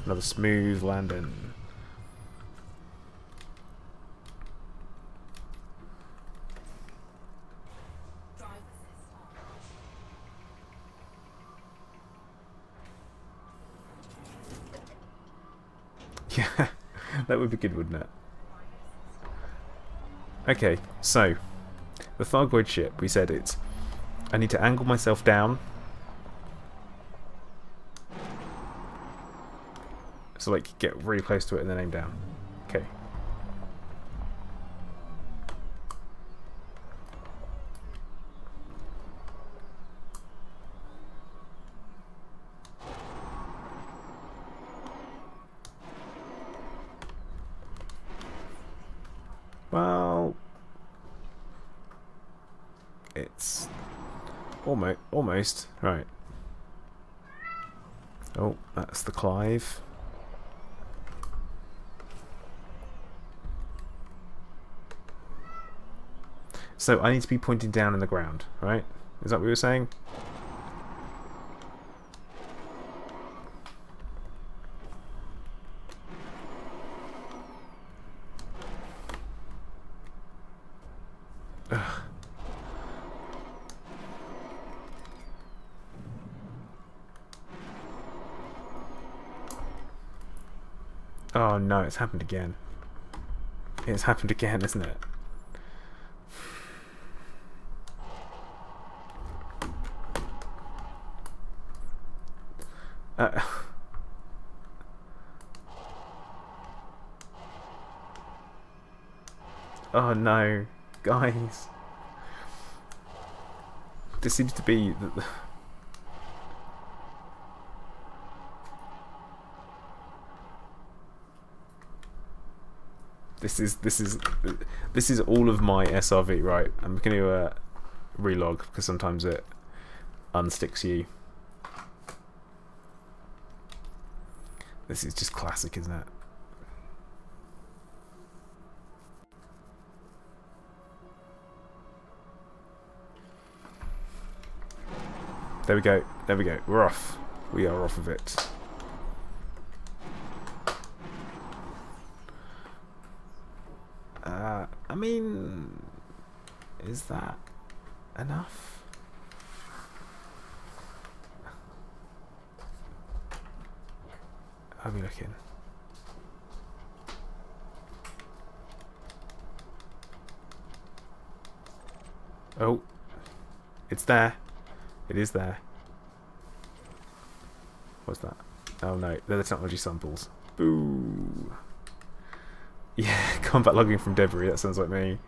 Another smooth landing. Yeah, that would be good, wouldn't it? Okay, so the Thargoid ship, we said it's... I need to angle myself down. So like get really close to it and then aim down. Okay. Well, it's almost right. Oh, that's the Clive. So I need to be pointing down in the ground, right? Is that what you were saying? Ugh. Oh no, it's happened again. It's happened again, isn't it? Oh no, guys. This seems to be this is all of my SRV, right? I'm going to relog because sometimes it unsticks you. This is just classic, isn't it? There we go. There we go. We're off. We are off of it. I mean, is that enough? are we looking? Oh, it's there. It is there. What's that? Oh no, they're the technology samples. Boo. Yeah, combat logging from debris. That sounds like me.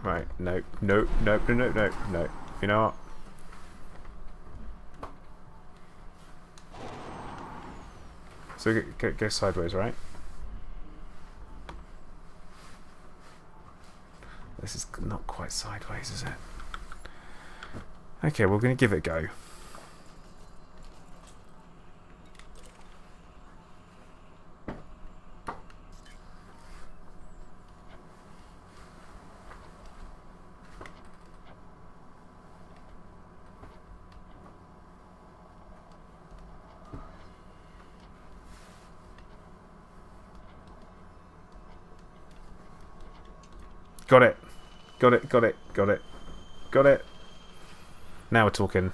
Right, no, no, no, no, no, no, no. You know what? So go sideways, right? This is not quite sideways, is it? Okay, we're going to give it a go. Got it. Got it, got it, got it. Got it. Now we're talking.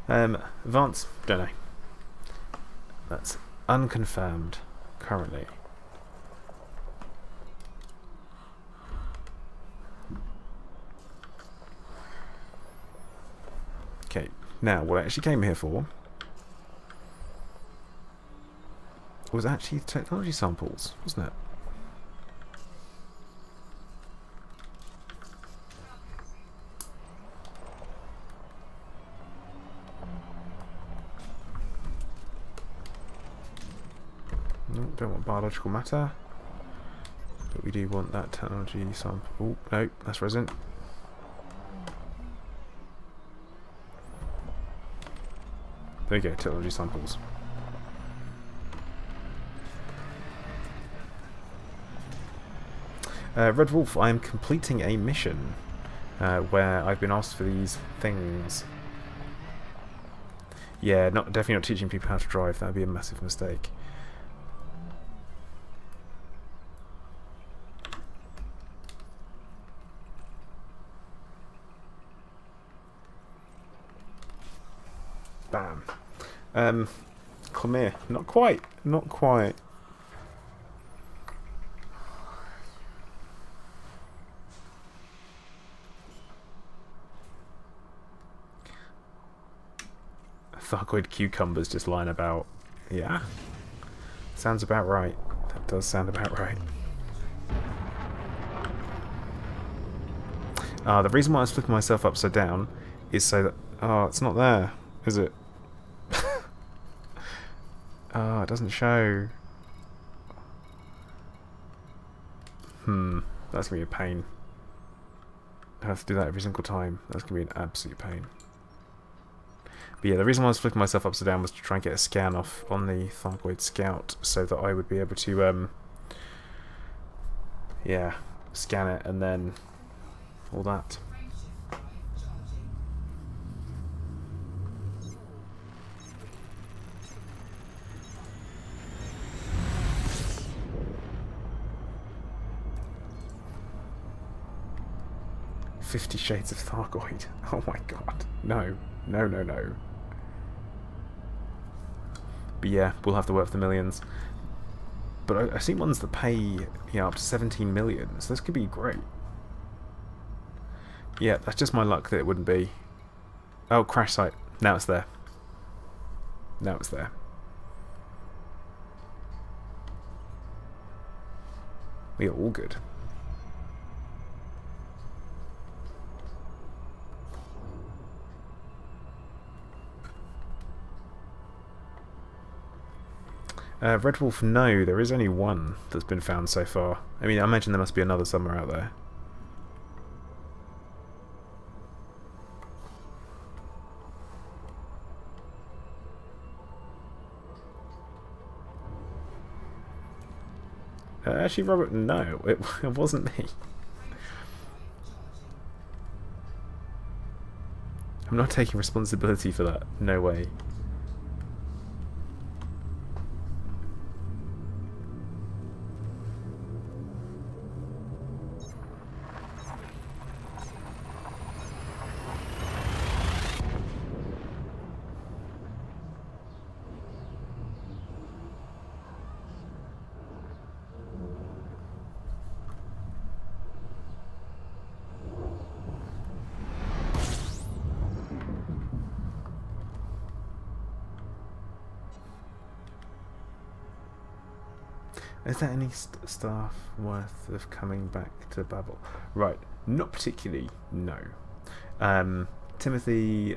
Advance, don't know. That's unconfirmed currently. Okay, now what I actually came here for was actually technology samples, wasn't it? No, don't want biological matter, but we do want that technology sample. Oh, no, that's resin. There you go, technology samples. Red Wolf, I am completing a mission where I've been asked for these things. Yeah, definitely not teaching people how to drive. That would be a massive mistake. Bam. Come here. Not quite. Not quite. Thargoid cucumbers just lying about. Yeah. Sounds about right. That does sound about right. The reason why I was flipping myself upside down is so that... Oh, it's not there, is it? Oh, it doesn't show. That's going to be a pain. I have to do that every single time. That's going to be an absolute pain. But yeah, the reason why I was flipping myself upside down was to try and get a scan off on the Thargoid Scout so that I would be able to, yeah, scan it and then all that. "50 Shades of Thargoid." Oh my god. No. No, no, no. But yeah, we'll have to work for the millions. But I see ones that pay, you know, up to 17 million, so this could be great. Yeah, that's just my luck that it wouldn't be. Oh, crash site. Now it's there. Now it's there. We are all good. Red Wolf, no, there is only one that's been found so far. I mean, I imagine there must be another somewhere out there. Actually, Robert, no, it wasn't me. I'm not taking responsibility for that. No way. Is there any staff worth of coming back to Babel? Right, not particularly, no. Timothy,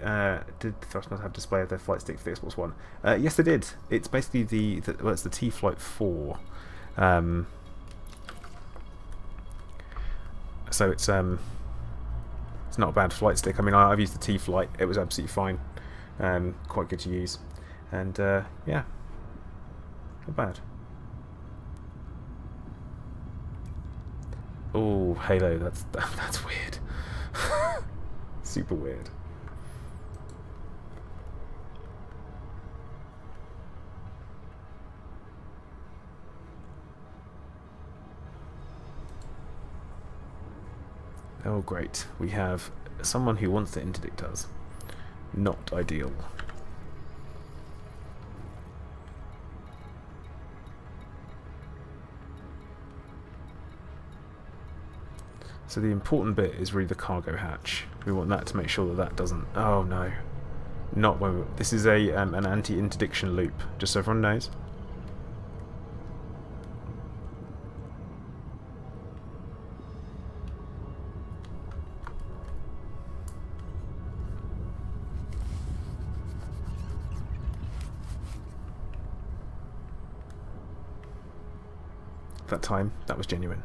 did Thrust not have display of their flight stick for the Xbox One? Yes, they did. It's basically well, it's the T-Flight 4. So it's not a bad flight stick. I mean, I've used the T-Flight. It was absolutely fine. Quite good to use. And yeah, not bad. Oh, Halo, that's weird. Super weird. Oh great, we have someone who wants to interdict us. Not ideal. So the important bit is really the cargo hatch. We want that to make sure that that doesn't... Oh no. Not when... This is a an anti-interdiction loop, just so everyone knows. That time, that was genuine.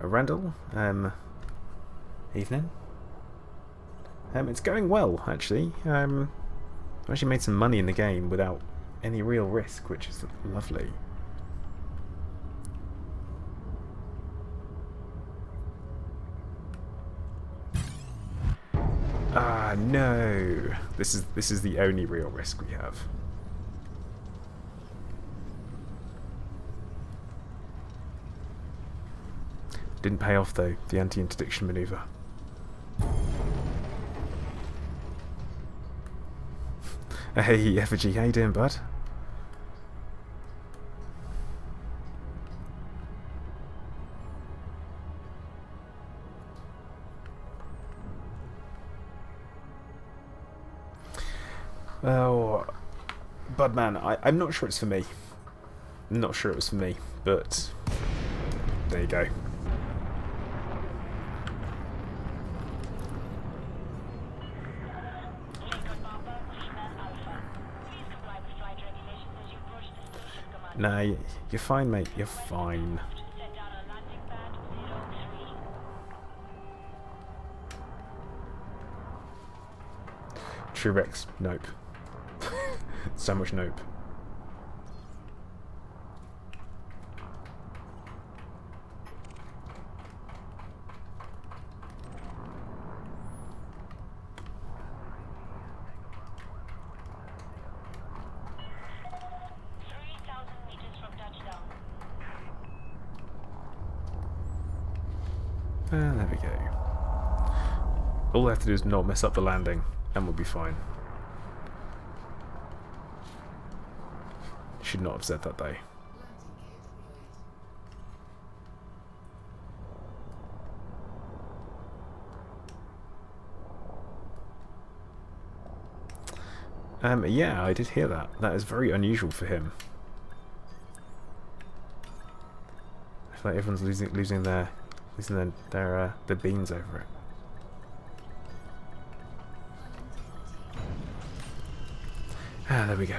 Randall, evening. It's going well, actually. I've actually made some money in the game without any real risk, which is lovely. Ah, no! This is the only real risk we have. Didn't pay off though, the anti-interdiction maneuver. Hey, Effigy, how you doing, bud? Oh, Budman, I'm not sure it's for me. I'm not sure it was for me, but there you go. No, you're fine, mate. You're fine. True Rex, nope. So much nope. There we go. All we have to do is not mess up the landing, and we'll be fine. Should not have said that though. Yeah, I did hear that. That is very unusual for him. feel like everyone's losing their beans over it. Ah, there we go.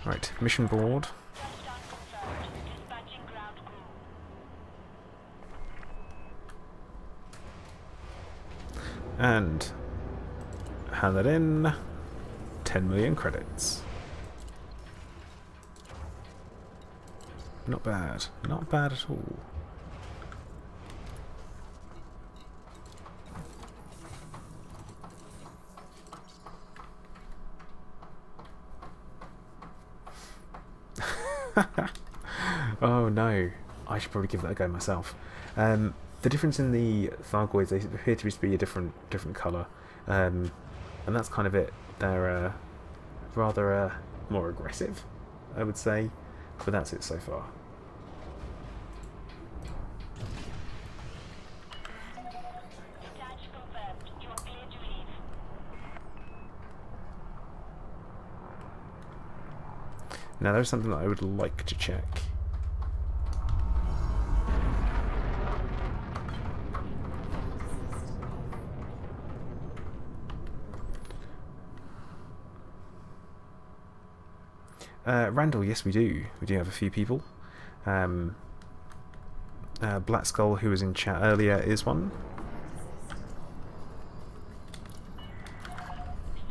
Right, mission board.
Touchdown confirmed. Dispatching ground crew.
And hand that in. 10 million credits. Not bad. Not bad at all. Oh no. I should probably give that a go myself. The difference in the Thargoids, they appear to be a different colour. And that's kind of it. They're rather more aggressive, I would say. But that's it so far.
Detach confirmed. You are clear to leave.
Now there's something that I would like to check. Randall, yes we do. We do have a few people. Black Skull, who was in chat earlier, is one.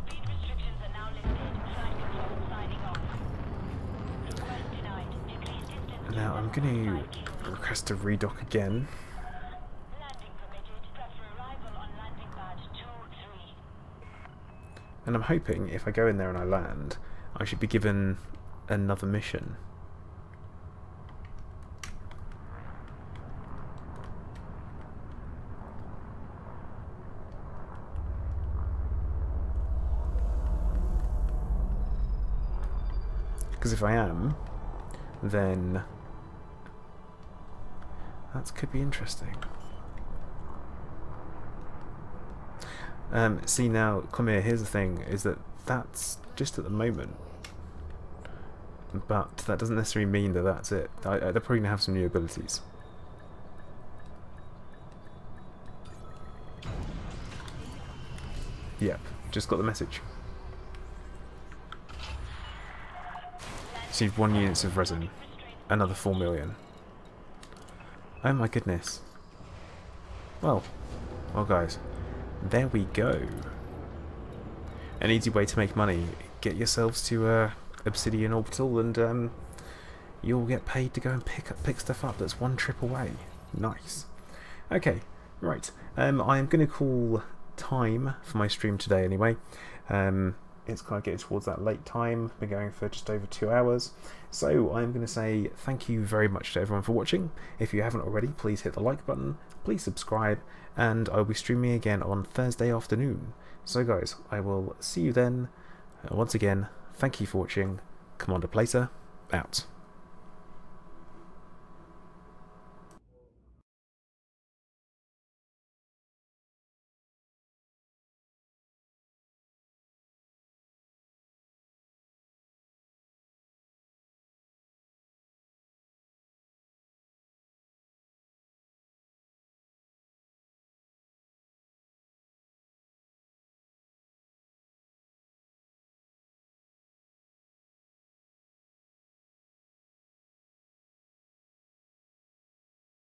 Speed restrictions are now lifted. Flight control signing off. Request denied. Decrease distance.
Now I'm going to request to redock again.
Landing permitted. Prep for arrival on landing pad 2-3.
And I'm hoping if I go in there and I land, I should be given another mission. Because if I am, then that could be interesting. See now, come here, here's the thing, is that that's just at the moment. But that doesn't necessarily mean that that's it. They're probably going to have some new abilities. Yep, just got the message. Received 1 unit of resin. Another 4 million. Oh my goodness. Well guys, there we go. An easy way to make money. Get yourselves to Obsidian Orbital and you'll get paid to go and pick stuff up that's 1 trip away. Nice. Okay, right. I'm going to call time for my stream today anyway. It's kind of getting towards that late time. Been going for just over 2 hours. So I'm going to say thank you very much to everyone for watching. If you haven't already, please hit the like button, please subscribe, and I'll be streaming again on Thursday afternoon. So guys, I will see you then. Once again, thank you for watching. Commander Plater, out.